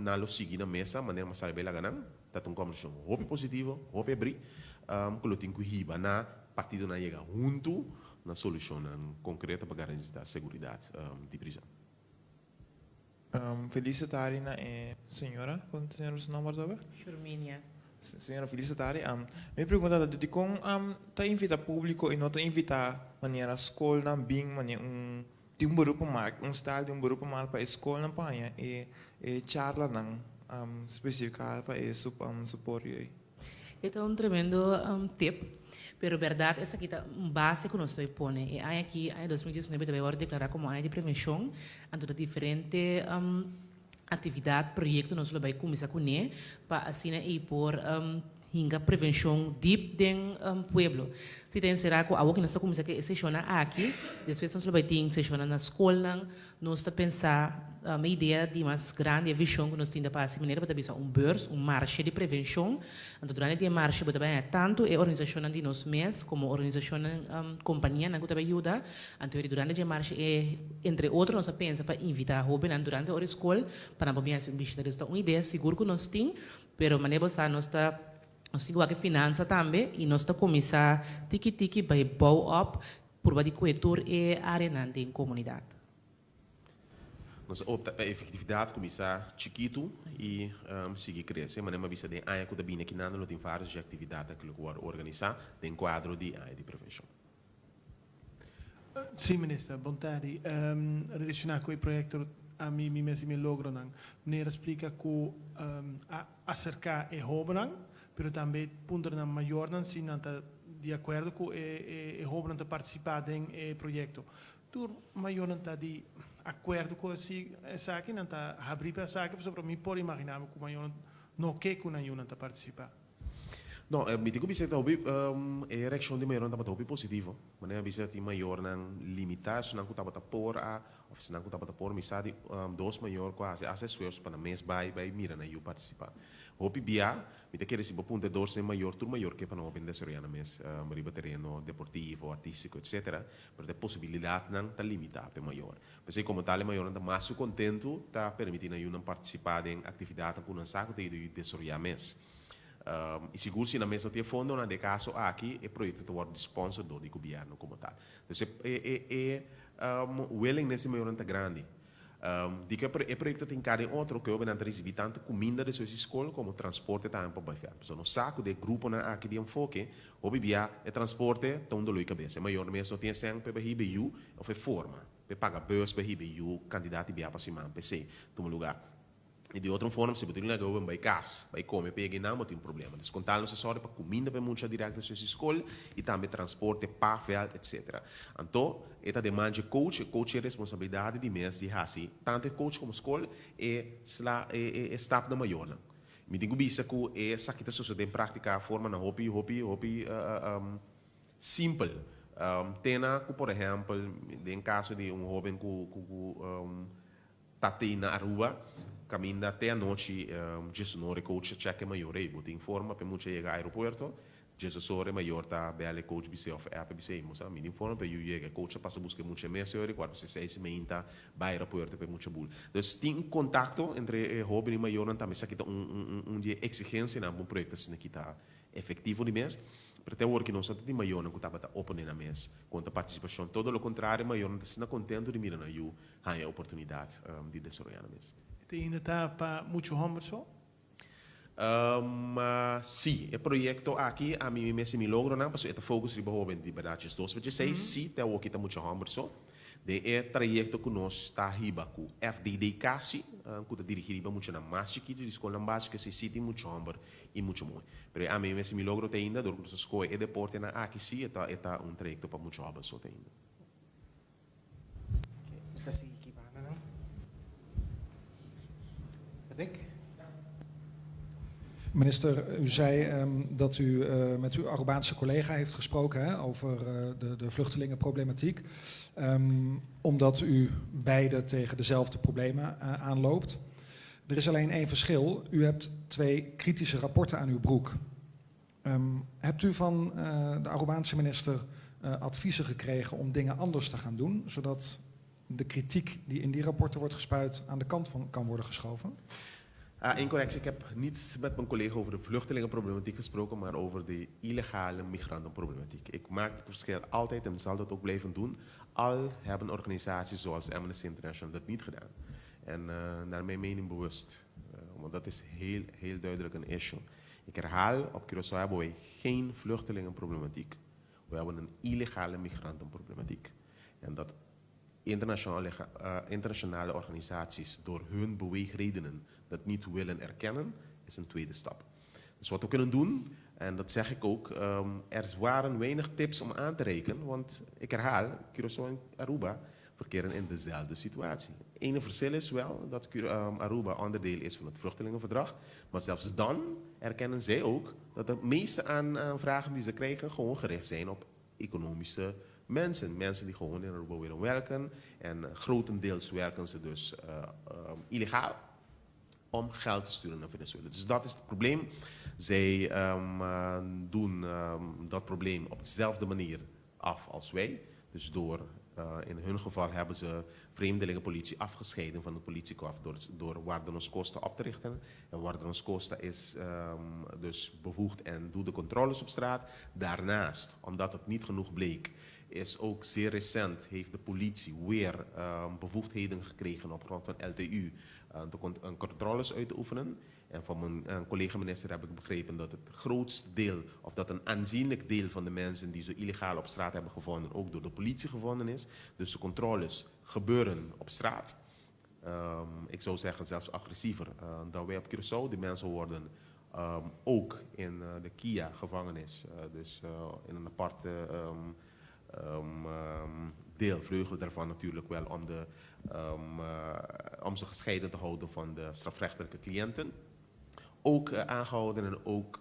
na lo seguir na mesa, maneira mais sabe lagando, tá um conversão hope positivo, hope abrir, que lo tem que riba na partido na chega junto na solução concreta para garantir a segurança de prisão. Felicitari na senhora, quando a senhora se nome agora? Churminia. Senhora Felicitari, me pergunta de como tá invita público e não tá invita maneira escola bem maneira de grupo marco, style de grupo marco para escola na panha e charla não específica para suporte aí. Este é tremendo tip, pero verdade essa aqui está base que nós põe. E aí aqui em 2019 também vai declarar como área de prevenção, então diferente atividade, projeto nós vai começar com ele para assim e por hinga prevenção deep den pueblo. Se tem será que a outra nessa começa que sessiona aqui, depois nós vai ter sessiona na escola, nós está pensar uma ideia de mais grande, a visão que nós temos para essa maneira, para pensar burs, marcha de prevenção. Então, durante a marcha, também tanto a organização de nós mesmos, como a organização companhia, que também ajuda. Então, durante a marcha, entre outros, nós pensamos para invitar a jovens durante a escola, para não poder ser uma ideia segura que nós temos, mas maneira nós está nós temos que finança também, e nós está começar tiki-tiki by bow up, por de coetur e arena em comunidade. Nossa efetividade começa chiquito e seguir crescer, mas não visa de aia que também aqui não tem várias atividades que eu organizar em quadro de aia de prevenção. Sim, minister, boa tarde. Relacionado com o projeto a mim mesmo me logro não. Meneer explica que acercar é roubo não, mas também punto na maior não se não está de acordo com é roubo não participar em projeto. Tu maior não está de acordo com essa aqui não está abrir para essa aqui, para mim pode imaginar que maior não quer que não está participar. Não, me digo que a reação de maior não está positivo, mas a bisa de maior não limitar, se não está por a ou se não está por missade dois maior quase acessos para mês vai mira na eu participar. Hopi bia, me te queres ponto de ser maior, tu maior que para não vender seriana mês, riba terreno deportivo, artístico, etc. Pero a possibilidade não está limitada para maior. Pensei como tal maior não está mais contento, está permitindo eu não participar em atividade com um saco de desoriar mês. E seguro se na mesa tem fundo, na de caso aqui é projeto de sponsor do governo como tal. Então o willingness maior não está grande. Dica é projeto tem cada outro que eu não recebi tanto comida de sua escola como transporte também para baixar. Então no saco de grupo na aqui de enfoque, o bibia é transporte tão do lui cabeça. Maior mesmo tem sem para hibiu ou foi forma, para pagar bus para hibiu candidato bia para cima, PC, toma lugar. E de outra forma, se você não go vai casa, vai comer, pega não tem problema. Descontar não se só para comida para muita direto na sua escola e também transporte, papel, etc. Então, esta demanda de coach é responsabilidade de mês de assim, tanto coach como escola é staff da maior. Me digo bisa que é essa que está sucedendo em prática a forma na hobby simple. Tena, por exemplo, em caso de jovem que está na Aruba, caminha até a noite, Jesus não coach cheque maior, aí botem informa para muito chegar ao aeroporto, Jesus só é maior tá bem coach bise of app bise, mas a mim informa para eu chegar coach passa buscar muito mês eu recordo se 6 meses tá vai aeroporto para muito bul. Então tem contato entre hobby e maior não também aqui dia exigência na um projeto assim que tá efetivo de mês. Para ter work não só de maior não estava open na mês, quanto a participação, todo o contrário maior não está contento de mirar na eu a oportunidade de desenvolver na mês. Ainda está para muito hombres só? Sim, o projeto aqui a mim mesmo me logro não, porque é foco de jovem de verdade 2016, sim, tem o que está muito hombres só. De trajeto que nós está riba com FDD Cassi, que está dirigido muito na massa aqui de escola básica, se sim tem muito homem e muito muito. Mas a mim mesmo me logro ter ainda, do que escola e deporte na aqui sim, está trajeto para muito homem só ainda. Rick? Minister, u zei dat u met uw Arubaanse collega heeft gesproken over de vluchtelingenproblematiek. Omdat u beide tegen dezelfde problemen aanloopt. Er is alleen één verschil. U hebt 2 kritische rapporten aan uw broek. Hebt u van de Arubaanse minister adviezen gekregen om dingen anders te gaan doen, zodat de kritiek die in die rapporten wordt gespuit aan de kant van kan worden geschoven? In correctie, ik heb niet met mijn collega over de vluchtelingenproblematiek gesproken, maar over de illegale migrantenproblematiek. Ik maak het verschil altijd en zal dat ook blijven doen. Al hebben organisaties zoals Amnesty International dat niet gedaan. En naar mijn mening bewust. Want dat is heel duidelijk een issue. Ik herhaal, op Curaçao hebben wij geen vluchtelingenproblematiek. We hebben een illegale migrantenproblematiek. En dat internationale organisaties door hun beweegredenen dat niet willen erkennen, is een tweede stap. Dus wat we kunnen doen, en dat zeg ik ook, er waren weinig tips om aan te reiken, want ik herhaal, Curaçao en Aruba verkeren in dezelfde situatie. Het ene verschil is wel dat Aruba onderdeel is van het vluchtelingenverdrag. Maar zelfs dan erkennen zij ook dat de meeste aanvragen die ze krijgen gewoon gericht zijn op economische mensen. Mensen die gewoon in Aruba willen werken. En grotendeels werken ze dus illegaal om geld te sturen naar Venezuela. Dus dat is het probleem. Zij doen dat probleem op dezelfde manier af als wij. Dus in hun geval hebben ze vreemdelingenpolitie afgescheiden van de politiekorps door Wardenos Costa op te richten. En Wardenos Costa is dus bevoegd en doet de controles op straat. Daarnaast, omdat het niet genoeg bleek, is ook zeer recent, heeft de politie weer bevoegdheden gekregen op grond van LTU controles uit te oefenen. En van mijn collega-minister heb ik begrepen dat het grootste deel, of dat een aanzienlijk deel van de mensen die ze illegaal op straat hebben gevonden, ook door de politie gevonden is. Dus de controles gebeuren op straat. Ik zou zeggen zelfs agressiever dan wij op Curaçao. Die mensen worden ook in de KIA-gevangenis, dus in een aparte vleugel daarvan natuurlijk wel om ze gescheiden te houden van de strafrechtelijke cliënten. Ook aangehouden en ook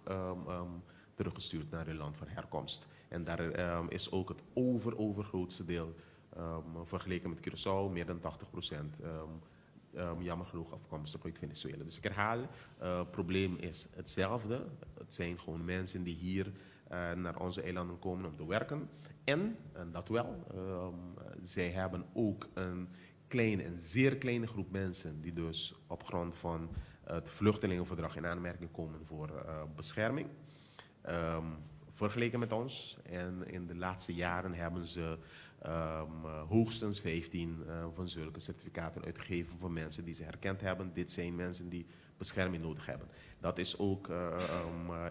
teruggestuurd naar hun land van herkomst. En daar is ook het overgrootste deel, vergeleken met Curaçao, meer dan 80%, jammer genoeg afkomstig uit Venezuela. Dus ik herhaal, het probleem is hetzelfde. Het zijn gewoon mensen die hier naar onze eilanden komen om te werken. En dat wel, zij hebben ook een zeer kleine groep mensen die dus op grond van het vluchtelingenverdrag in aanmerking komen voor bescherming. Vergeleken met ons. En in de laatste jaren hebben ze hoogstens 15 van zulke certificaten uitgegeven voor mensen die ze herkend hebben. Dit zijn mensen die bescherming nodig hebben. Dat is ook,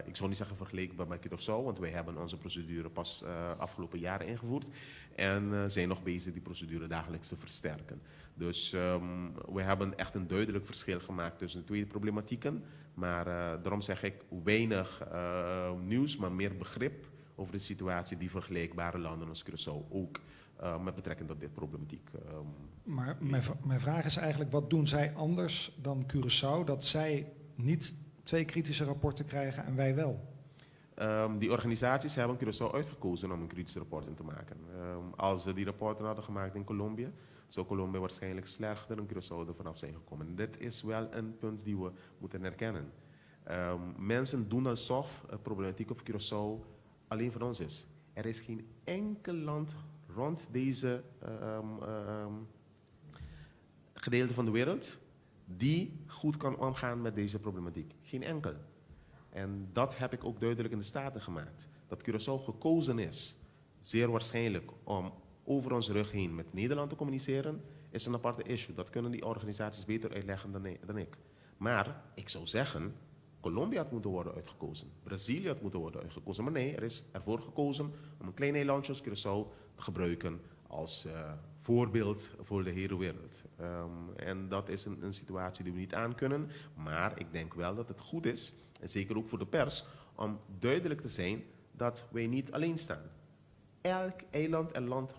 ik zou niet zeggen vergelijkbaar met Curaçao, want wij hebben onze procedure pas afgelopen jaren ingevoerd. En zijn nog bezig die procedure dagelijks te versterken. Dus we hebben echt een duidelijk verschil gemaakt tussen de twee problematieken. Maar daarom zeg ik weinig nieuws, maar meer begrip over de situatie die vergelijkbare landen als Curaçao ook met betrekking tot dit problematiek. Maar mijn vraag is eigenlijk, wat doen zij anders dan Curaçao, dat zij niet 2 kritische rapporten krijgen en wij wel? Die organisaties hebben Curaçao uitgekozen om een kritische rapport in te maken. Als ze die rapporten hadden gemaakt in Colombia, zou Colombia waarschijnlijk slechter dan Curaçao er vanaf zijn gekomen. En dit is wel een punt die we moeten erkennen. Mensen doen alsof de problematiek op Curaçao alleen van ons is. Er is geen enkel land rond deze gedeelte van de wereld die goed kan omgaan met deze problematiek. Geen enkel. En dat heb ik ook duidelijk in de Staten gemaakt. Dat Curaçao gekozen is, zeer waarschijnlijk om over ons rug heen met Nederland te communiceren, is een aparte issue. Dat kunnen die organisaties beter uitleggen dan ik. Maar ik zou zeggen, Colombia had moeten worden uitgekozen. Brazilië had moeten worden uitgekozen. Maar nee, er is ervoor gekozen om een klein eilandje als Curaçao te gebruiken als voorbeeld voor de hele wereld. En dat is een situatie die we niet aankunnen. Maar ik denk wel dat het goed is, en zeker ook voor de pers, om duidelijk te zijn dat wij niet alleen staan. Elk eiland en land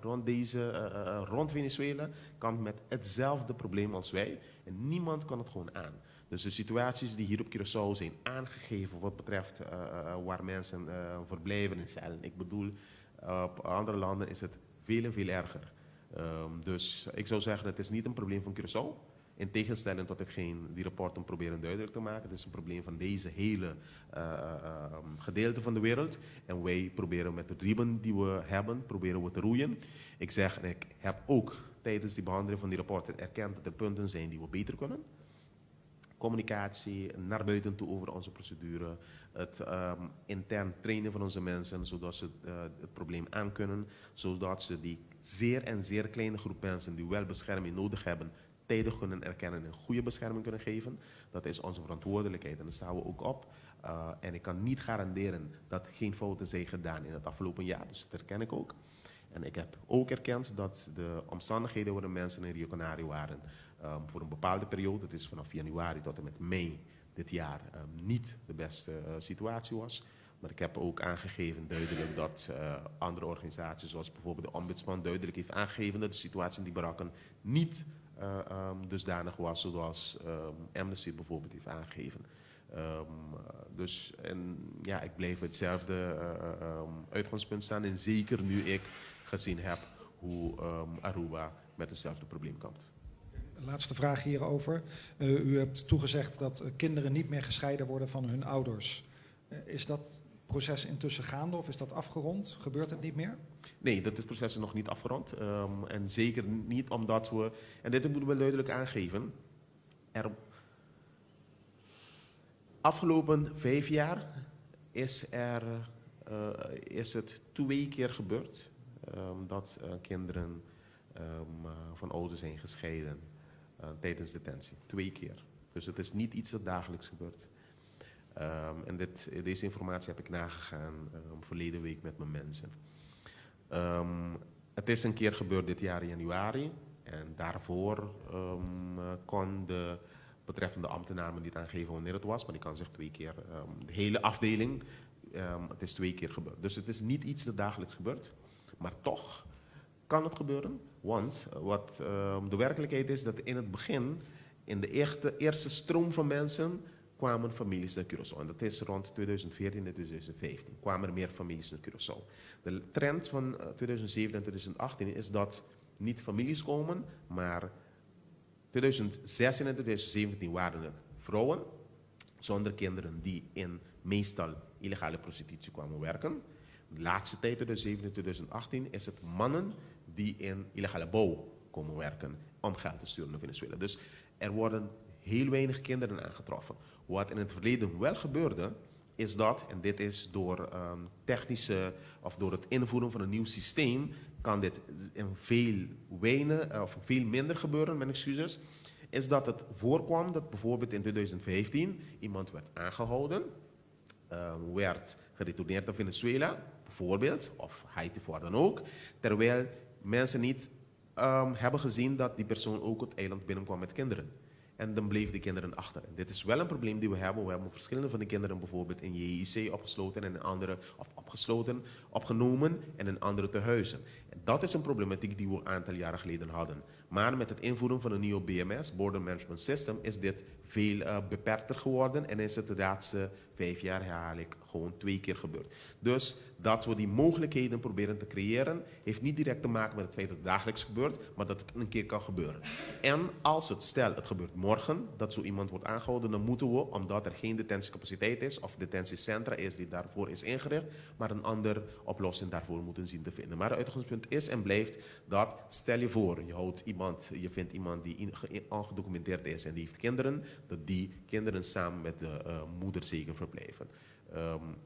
rond Venezuela kan met hetzelfde probleem als wij. En niemand kan het gewoon aan. Dus de situaties die hier op Curaçao zijn aangegeven wat betreft waar mensen verblijven in cellen. Ik bedoel, op andere landen is het veel en veel erger. Dus ik zou zeggen, het is niet een probleem van Curaçao. In tegenstelling tot hetgeen die rapporten proberen duidelijk te maken. Het is een probleem van deze hele gedeelte van de wereld. En wij proberen met de riemen die we hebben, proberen we te roeien. Ik zeg, en ik heb ook tijdens die behandeling van die rapporten erkend dat er punten zijn die we beter kunnen. Communicatie naar buiten toe over onze procedure. Het intern trainen van onze mensen, zodat ze het probleem aankunnen. Zodat ze die zeer kleine groep mensen die wel bescherming nodig hebben, tijdig kunnen erkennen en goede bescherming kunnen geven. Dat is onze verantwoordelijkheid en daar staan we ook op. En ik kan niet garanderen dat geen fouten zijn gedaan in het afgelopen jaar, dus dat herken ik ook. En ik heb ook erkend dat de omstandigheden waar de mensen in Rio Canario waren voor een bepaalde periode, dat is vanaf januari tot en met mei dit jaar, niet de beste situatie was. Maar ik heb ook aangegeven duidelijk dat andere organisaties, zoals bijvoorbeeld de ombudsman, duidelijk heeft aangegeven dat de situatie in die barakken niet dusdanig was zoals Amnesty bijvoorbeeld heeft aangegeven. Ik blijf hetzelfde uitgangspunt staan. En zeker nu ik gezien heb hoe Aruba met hetzelfde probleem kampt. Laatste vraag hierover. U hebt toegezegd dat kinderen niet meer gescheiden worden van hun ouders. Is dat proces intussen gaande of is dat afgerond? Gebeurt het niet meer? Nee, dat proces is nog niet afgerond. En zeker niet omdat we, en dit moeten we duidelijk aangeven, afgelopen 5 jaar is het 2 keer gebeurd dat kinderen van ouders zijn gescheiden tijdens detentie. 2 keer. Dus het is niet iets dat dagelijks gebeurt. Deze informatie heb ik nagegaan verleden week met mijn mensen. Het is een keer gebeurd dit jaar in januari. En daarvoor kon de betreffende ambtenaar me niet aangeven wanneer het was. Maar die kan zeggen 2 keer. De hele afdeling, het is 2 keer gebeurd. Dus het is niet iets dat dagelijks gebeurt. Maar toch kan het gebeuren. Want wat de werkelijkheid is dat in het begin, in de eerste stroom van mensen, kwamen families naar Curaçao. En dat is rond 2014 en 2015. Kwamen er meer families naar Curaçao. De trend van 2007 en 2018 is dat niet families komen, maar 2016 en 2017 waren het vrouwen zonder kinderen die in meestal illegale prostitutie kwamen werken. De laatste tijd, 2007 en 2018, is het mannen die in illegale bouw komen werken om geld te sturen naar Venezuela. Dus er worden heel weinig kinderen aangetroffen. Wat in het verleden wel gebeurde, is dat, en dit is door technische of door het invoeren van een nieuw systeem, kan dit veel minder gebeuren, mijn excuses, is dat het voorkwam dat bijvoorbeeld in 2015 iemand werd aangehouden, werd geretourneerd naar Venezuela, bijvoorbeeld, of Haiti voor dan ook, terwijl mensen niet hebben gezien dat die persoon ook het eiland binnenkwam met kinderen. En dan bleven de kinderen achter. En dit is wel een probleem die we hebben. We hebben verschillende van de kinderen bijvoorbeeld in JIC opgesloten en in andere, of opgenomen en in andere tehuizen. En dat is een problematiek die we een aantal jaren geleden hadden. Maar met het invoeren van een nieuwe BMS, Border Management System, is dit veel beperkter geworden en is het de laatste 5 jaar herhaaldelijk gewoon 2 keer gebeurd. Dus dat we die mogelijkheden proberen te creëren, heeft niet direct te maken met het feit dat het dagelijks gebeurt, maar dat het een keer kan gebeuren. En als het gebeurt morgen, dat zo iemand wordt aangehouden, dan moeten we, omdat er geen detentiecapaciteit is, of detentiecentra is die daarvoor is ingericht, maar een andere oplossing daarvoor moeten zien te vinden. Maar het uitgangspunt is en blijft dat, stel je voor, je vindt iemand die ongedocumenteerd is en die heeft kinderen, dat die kinderen samen met de moeder zeker verblijven.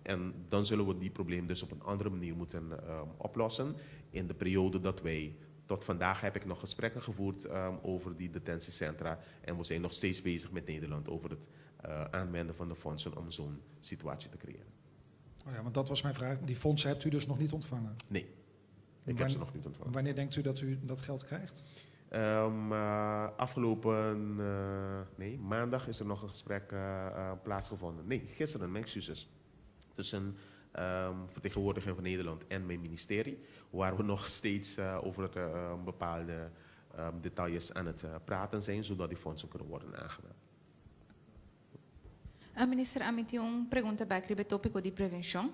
En dan zullen we die probleem dus op een andere manier moeten oplossen. In de periode dat wij, tot vandaag heb ik nog gesprekken gevoerd over die detentiecentra. En we zijn nog steeds bezig met Nederland over het aanwenden van de fondsen om zo'n situatie te creëren. Oh ja, want dat was mijn vraag. Die fondsen hebt u dus nog niet ontvangen? Nee, ik heb ze nog niet ontvangen. Wanneer denkt u dat u dat geld krijgt? Maandag is er nog een gesprek plaatsgevonden. Nee, gisteren, mijn excuses. Tussen vertegenwoordiger van Nederland en mijn ministerie, waar we nog steeds over bepaalde details aan het praten zijn, zodat die fondsen kunnen worden aangewend. Minister, a mim tem pergunta sobre o tópico de prevenção.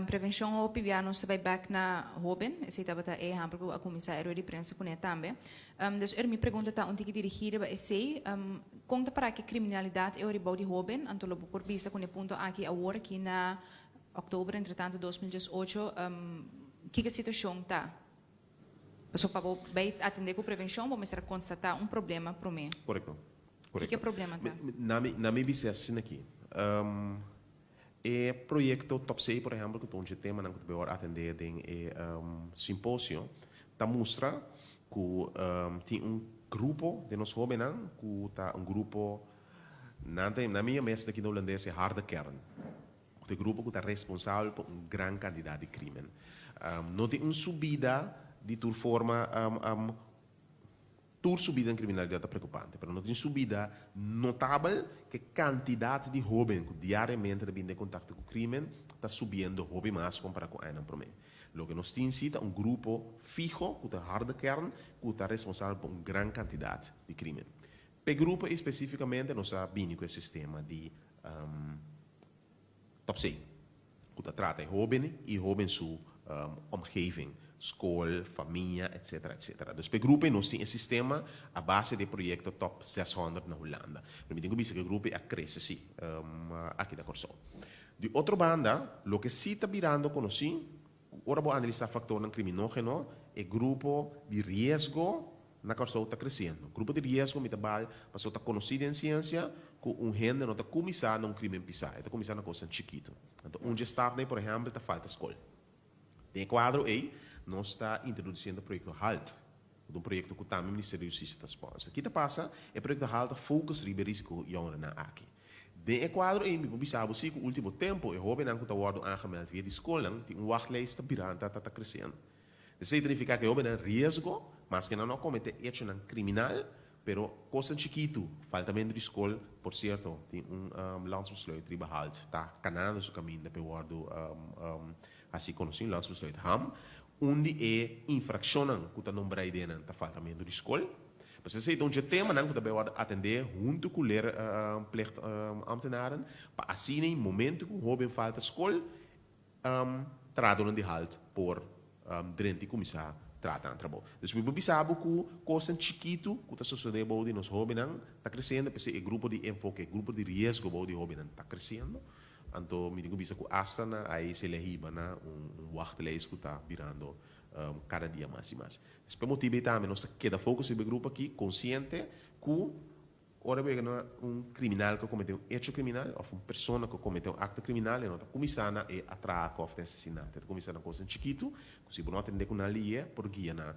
Prevenção ou pivianos também back na Robin, esse estava tá é exemplo a comissário de prensa com ele também. Dus me pergunta tá onde que dirigir para esse conta para que criminalidade é o ribau de Robin, antolo por visa com o ponto aqui agora que na outubro entretanto 2018 que situação tá? Só para bem atender com prevenção, vamos constatar problema para mim. Correto. Que é o problema tá? Na minha visão aqui. E projeto Top 6, por exemplo, que onde tema não que eu atender em simpósio, tá mostra que tem grupo de nós jovens que tá grupo na minha mesa aqui no holandês é harde kern. O grupo que está responsável por grande quantidade de crime. Não tem subida de tal forma subida em criminalidade é preocupante, mas não tem subida notável que a quantidade de jovens que diariamente têm contato com o crime está subiendo hobby más comparado con año promedio. Lo que nos tiene cita un grupo fijo, con una harde kern, que está responsable por una gran cantidad de crimen. Per grupo especificamente nos ha vindo com o sistema de top 6. Que trata de jovens e jovens sua omgeving, school, família, etc, etc. Dus per grupo nós temos um sistema a base do projeto Top 600 na Holanda. Mas tenho visto que o grupo cresce aqui da Corsol. De outra banda, o que se está virando com nós, ora vou analisar fatores criminógenos, é grupo de risco na Corsol está crescendo. Grupo de risco, me trabalha, passou está conhecido em ciência, que gente não está começando a crime pisar, está começando a coisa chiquito. Então, onde está, por exemplo, está falta escola. Tem quadro aí, nós está introduzindo o projeto HALT, um projeto que também o Ministério da Justiça está sponsor. O que passa é o projeto HALT foca sobre o risco jovem na aqui. Tem quadro aí, me observo se que o último tempo, o jovem não está sendo aangemeld via de escola, tem wachtlijst virando, está crescendo. Isso significa que o jovem é risco, mas que não comete hecho criminal, pero coisa chiquito, falta menos de escola, por certo, tem landsbesluit die behaald, está canando seu caminho para o assim conhecido landsbesluit HAM, onde é infraccionam que está nombrado aí está falta menos de escola. Mas você então já tema não que também pode atender junto com o plicht ambtenaren, para assim em momento que o jovem falta escola, traduzem de halt por durante começar trata de trabalho. Então, eu pensava que coisa chiquito que está sucedendo de nos jovens está crescendo, porque o grupo de enfoque, o grupo de risco de jovens está crescendo. Então, me digo que hasta aí se legiba wachtlijst que está virando cada dia mais e mais. Esse motivo também nós queda foco sobre o grupo aqui, consciente que ora bem criminal que cometeu hecho criminal ou uma pessoa que cometeu acto criminal e não está começando a atracar ou assassinato, está começando a coisa chiquito, que se não atender com a lei, porque na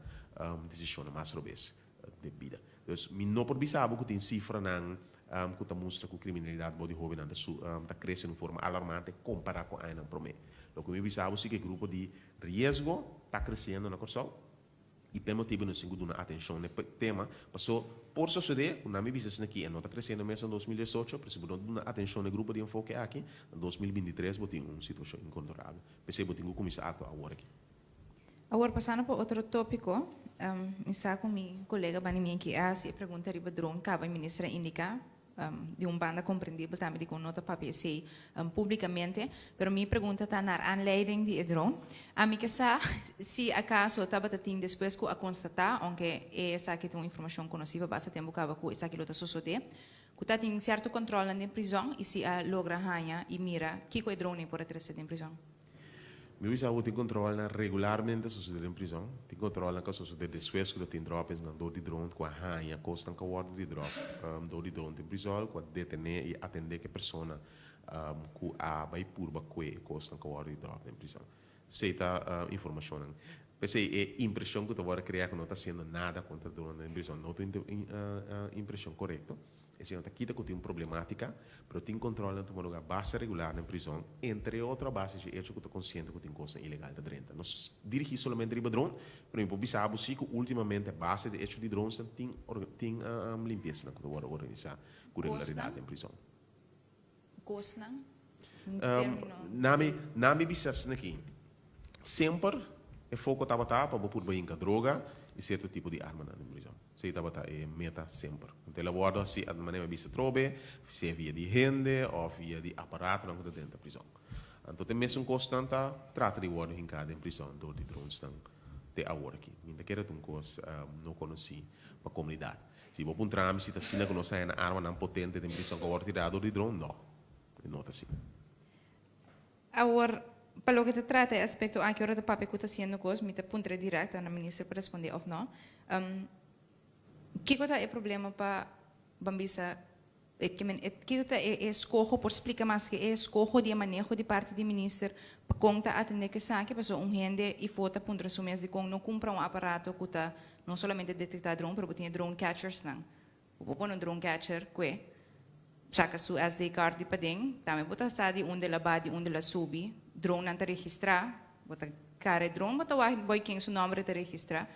decisão mais robust de vida. Então, me não por bisabo que tem cifra não que está mostra que a criminalidade de jovem está crescendo de forma alarmante comparado com a ano promedio. Lo que me bisabo é que o grupo de risco está crescendo na Corsol. E pelo motivo nós temos uma atenção no tema, passou por suceder, o nome business aqui não está crescendo mesmo em 2018, por isso nós uma atenção no grupo de enfoque aqui, em 2023 tem uma situação incontrolável. Pensei que temos que começar a atuar agora aqui. Agora, passando para outro tópico, está com meu colega Banimien que se pergunta riba drone, que a ministra indica, de banda compreendível também de com nota papel sei publicamente, pero minha pergunta está na aanleiding de drone. A mim que se acaso estava tendo depois que a constatar, aunque essa aqui tem uma informação conhecida, basta tempo que essa aqui está suceder, que está tem certo controle na prisão e se a logra ganhar e mira que o drone pode trazer em prisão. Meu bisavô tem controle regularmente suceder em prisão, tem controle na que suceder depois que tem drogas na dor de drone, com a ranha, costa com a ordem de droga, dor de drone em prisão, com a detener e atender que a pessoa que a vai purba que costa com a ordem de droga em prisão. Seita informação. Pensei é impressão que eu vou criar que não está sendo nada contra drone em prisão, não tem impressão correta. Esse não está aqui que tem uma problemática, mas tem controle de uma lugar base regular na prisão, entre outras bases de hecho que estou consciente que tem coisa ilegal da dentro. Nós dirigimos somente riba drone, por exemplo, bisabo sim que ultimamente a base de hecho de drones tem limpeza que eu vou organizar com regularidade em prisão. Costa? Nami bisas aqui. Sempre é foco estava para por bem com droga e certo tipo de arma na prisão. Se estava meta sempre. Então, ela guarda se a maneira de se trobe, se é via de rende ou via de aparato não está dentro da prisão. Então, tem mesmo constante trata de guarda em cada prisão do de drones não tem agora aqui. Ainda quero ter coisa não conheci para a comunidade. Se vou um trâmite, se está sendo que não sai na arma não potente de prisão que agora tirado de drone, não está assim. Agora, para o que te trata é aspecto aqui hora de papel que está sendo coisa, me te punta direto na ministra para responder ou não. Que é o problema para Bambisa? Que é escolho, por explicar mais que é escolho de manejo de parte do ministro para conta atender que sabe que um gente e foto punta resumir de como não compra aparato que está não somente detectar drone, mas tem drone catchers não. Vou pôr drone catcher que saca sua SD card de padeng, também botar sadi onde ela bate, onde ela subi, drone não te registrar, botar cara drone, botar o boy quem seu nome te registrar.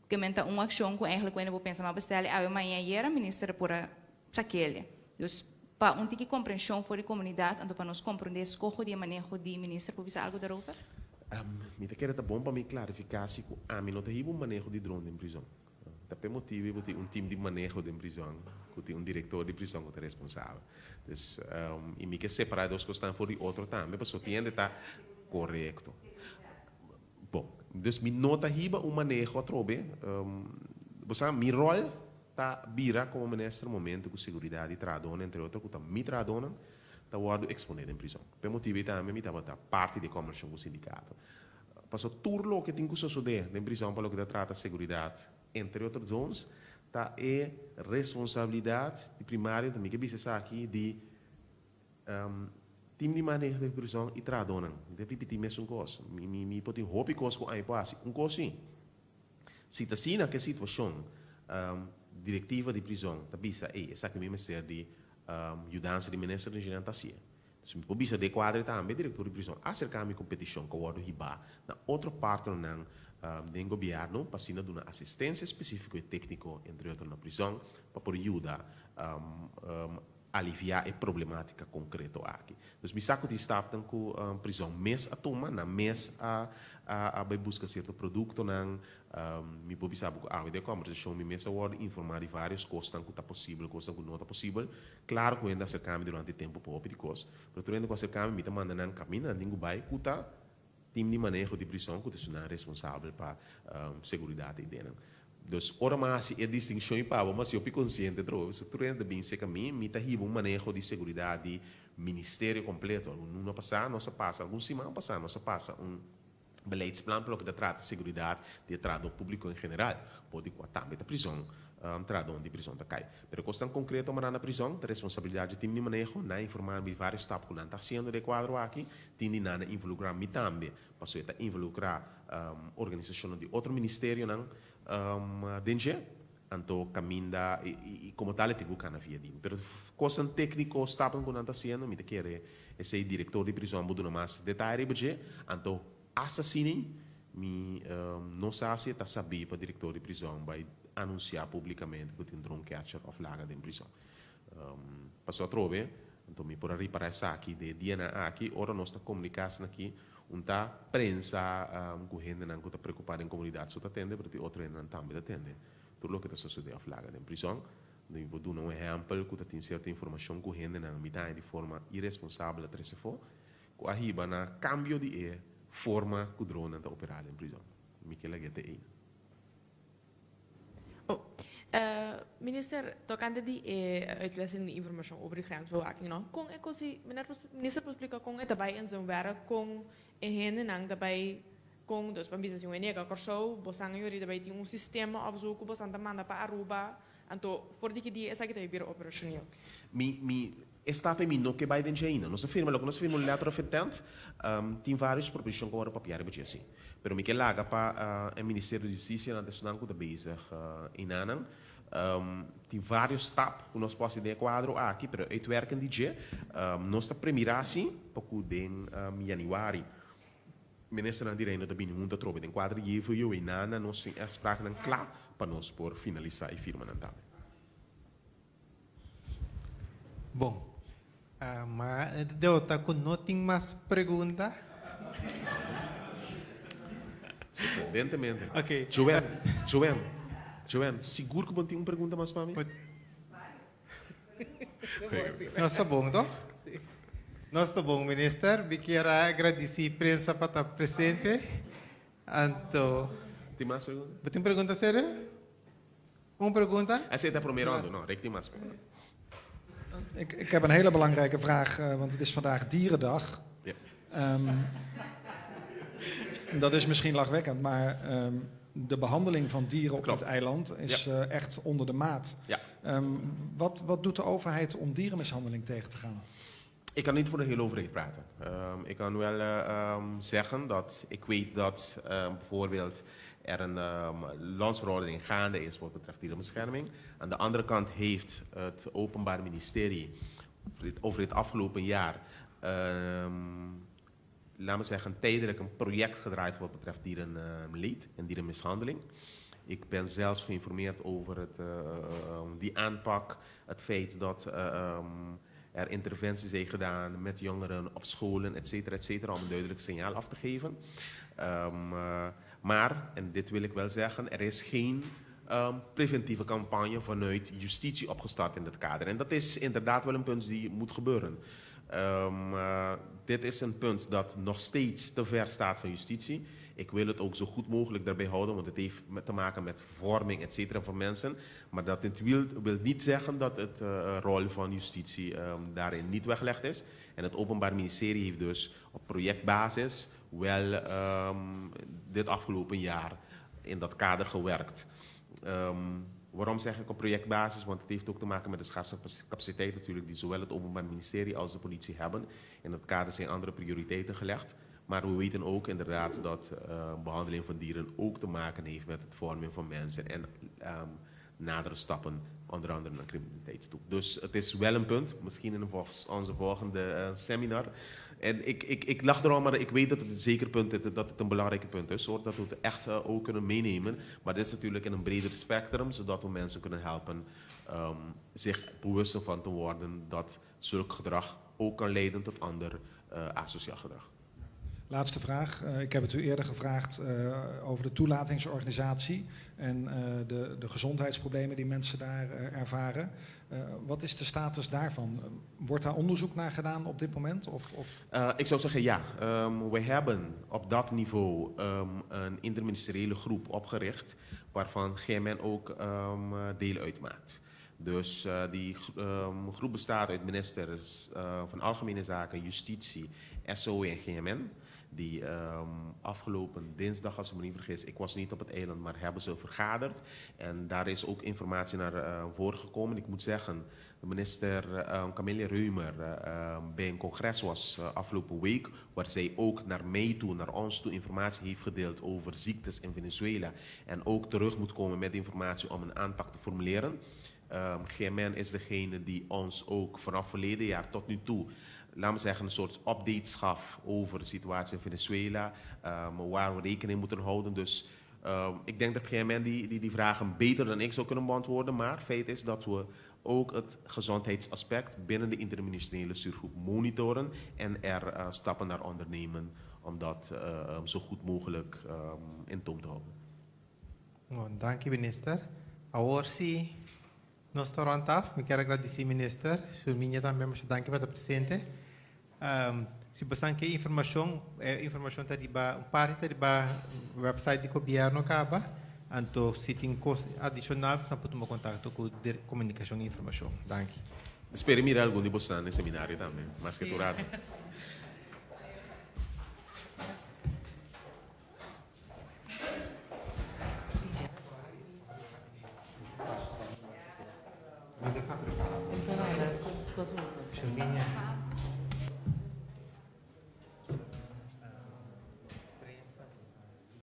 Que menta uma ação que eigenlijk quando eu penso mas bestelle a amanhã era ministra por aquele. Dus para um tiki compreensão for de comunidade, então para nós compreender escojo de manejo de ministro, pode algo daarover? Me te quero bom para me clarificar se a mim não tem um manejo de drone em prisão. Tapi motivo é um time de manejo de prisão, que tem diretor de prisão que é responsável. Então, e me quer separar dos que estão fora de outro também, para só entender tá correto. Bom, então me nota hiba manejo a trobe. Você mi rol tá vira como ministro momento com segurança e tradona entre outros que tá mi tradona tá guardo exponer em prisão. Por motivo também me tava da parte de conversão com o sindicato. Passou turlo que tem que suceder em prisão para o que trata segurança entre outros zonas, tá é responsabilidade de primário também que bisa aqui de time de manejo de prisão e tradona. De repetir mesmo coisa. Me pode roubar coisa com aí passe. Coisa sim. Se tá assim que situação diretiva de prisão, tá bisa essa que me ser de ajudança de ministro de Gerentacia. Se me pode de quadro também diretor de prisão acercar a competição com o Wado Hiba na outra parte não do governo para dar uma assistência específica e técnica entre outros na prisão para poder ajudar aliviar a problemática concreta aqui. Então, me saco de estar com prisão mês a toma, na mês a buscar certo produto, me pode saber que a conversação me mês a word informar de várias coisas que está possível, coisas que não está possível. Claro que ainda acercar-me durante o tempo para de coisas, mas durante o acercar-me, me está mandando caminho, ninguém vai, que está time de manejo de prisão que é responsável para segurança dele. Então, ora mais é distinção e para, mas eu fico consciente de que se tu bem sei que me está manejo de segurança de ministério completo. Não passa, não se passa, alguns semana passa, não se passa beleidsplan para o que trata de segurança de trado público em geral, pode também da prisão. Trado de prisão da cai. Pero questão concreta mas na prisão, a responsabilidade do time de manejo, na informar de vários etapas que não está sendo de quadro aqui, tem de nada involucrar me também, passou a involucrar organização de outro ministério não dentro, então caminha e como tal é tipo cana via dim. Pero questão técnica etapas que não está sendo, me quer esse diretor de prisão muda mais detalhe, então assassinem me não sabe se está sabendo para diretor de prisão vai anunciar publicamente que tem drone catcher of laga de prisão. Passou a trove, então me por reparar essa aqui de dia na aqui, ora nós está comunicando aqui, tá prensa com gente não está preocupada em comunidade, só atende, porque outro não também atende. Tudo o que está sucedendo of laga de prisão, eu vou dar um exemplo que tem certa informação com gente não me dá de forma irresponsável a se for, com a riba na cambio de forma que o drone está operado em prisão. Me que lagete aí. Minister, tocante de uitwisseling de informatie over de grensbewaking, no? Kung minister explica kung daarbij in zijn werk kung hen nang daarbij kung dus pambisa yung enega korso bosang yuri daarbij tem sistema of zo ko bosan manda pa Aruba anto for di que dia essa que bira operacional. Esta para mim não que vai dentro ainda. Nós afirmamos que nós afirmamos letra afetante, tem vários proposições que agora papiar é assim. Pero me que laga para o Ministério da Justiça na Nacional que bezig in Anang. Tem vários etapas que nós podemos ter quadro aqui, pero het werken die je, nossa primeira assim, pouco em januário. Minister na direita da Binu da trobe em quadro e eu e Nana nós spraak dan klaar para nós por finalizar e firma na tabela. Bom, mas eu tá com não tem mais pergunta. Surpreendentemente. Ok. Joanne, seguro que você tem uma pergunta mais para mim? Nós está bom, então? Nós está bom, minister. Eu quero agradecer a imprensa para estar presente. Então, Tem mais pergunta? você tem pergunta séria? Uma pergunta? Essa é a primeira ronde, não, tem mais pergunta. Ik heb een hele belangrijke vraag, want het is vandaag Dierendag. Ja. Dat is misschien lachwekkend, maar de behandeling van dieren op Klopt. dit eiland is echt onder de maat. Ja. Wat doet de overheid om dierenmishandeling tegen te gaan? Ik kan niet voor de hele overheid praten. Ik kan wel zeggen dat ik weet dat bijvoorbeeld er een landsverordening gaande is wat betreft dierenbescherming. Aan de andere kant heeft het Openbaar Ministerie over het afgelopen jaar, laten we zeggen, tijdelijk een project gedraaid wat betreft dierenleed en dierenmishandeling. Ik ben zelfs geïnformeerd over die aanpak, het feit dat er interventies zijn gedaan met jongeren op scholen, et cetera, om een duidelijk signaal af te geven. Maar, en dit wil ik wel zeggen, er is geen preventieve campagne vanuit justitie opgestart in dit kader. En dat is inderdaad wel een punt die moet gebeuren. Dit is een punt dat nog steeds te ver staat van justitie. Ik wil het ook zo goed mogelijk daarbij houden, want het heeft te maken met vorming, et cetera, van mensen. Maar dat wil niet zeggen dat het rol van justitie daarin niet weggelegd is. En het Openbaar Ministerie heeft dus op projectbasis wel dit afgelopen jaar in dat kader gewerkt. Waarom zeg ik op projectbasis? Want het heeft ook te maken met de schaarse capaciteit natuurlijk die zowel het Openbaar Ministerie als de politie hebben. In dat kader zijn andere prioriteiten gelegd. Maar we weten ook inderdaad dat behandeling van dieren ook te maken heeft met het vormen van mensen en nadere stappen, onder andere naar criminaliteit toe. Dus het is wel een punt, misschien in onze volgende seminar. En ik lach erom, maar ik weet dat het een zeker punt is, dat het een belangrijk punt is, hoor, dat we het echt ook kunnen meenemen. Maar dit is natuurlijk in een breder spectrum, zodat we mensen kunnen helpen zich bewust van te worden dat zulk gedrag ook kan leiden tot ander asociaal gedrag. Laatste vraag. Ik heb het u eerder gevraagd over de toelatingsorganisatie en de gezondheidsproblemen die mensen daar ervaren. Wat is de status daarvan? Wordt daar onderzoek naar gedaan op dit moment? Ik zou zeggen ja. We hebben op dat niveau een interministeriële groep opgericht waarvan GMN ook deel uitmaakt. Dus die groep bestaat uit ministers van Algemene Zaken, Justitie, SOE en GMN. Die afgelopen dinsdag, als ik me niet vergis, ik was niet op het eiland, maar hebben ze vergaderd. En daar is ook informatie naar voren gekomen. Ik moet zeggen, de minister Camille Reumer bij een congres was afgelopen week, waar zij ook naar mij toe, naar ons toe, informatie heeft gedeeld over ziektes in Venezuela. En ook terug moet komen met informatie om een aanpak te formuleren. GMN is degene die ons ook vanaf verleden jaar tot nu toe, laten we zeggen, een soort updates gaf over de situatie in Venezuela, waar we rekening moeten houden. Dus ik denk dat GMN die vragen beter dan ik zou kunnen beantwoorden, maar feit is dat we ook het gezondheidsaspect binnen de interministeriële stuurgroep monitoren en er stappen naar ondernemen om dat zo goed mogelijk in toom te houden. Dank u, minister. Ahora nós estamos af. Me quero agradecer, minister. Surminha também, mas dank u voor de presente. Se você quer informação está de parte da website do governo acaba. Então, se tem coisa adicional, você pode tomar contato com a comunicação e informação. Dank u. Espero mirar algum de vocês no seminário também, mas que turado. Surminha.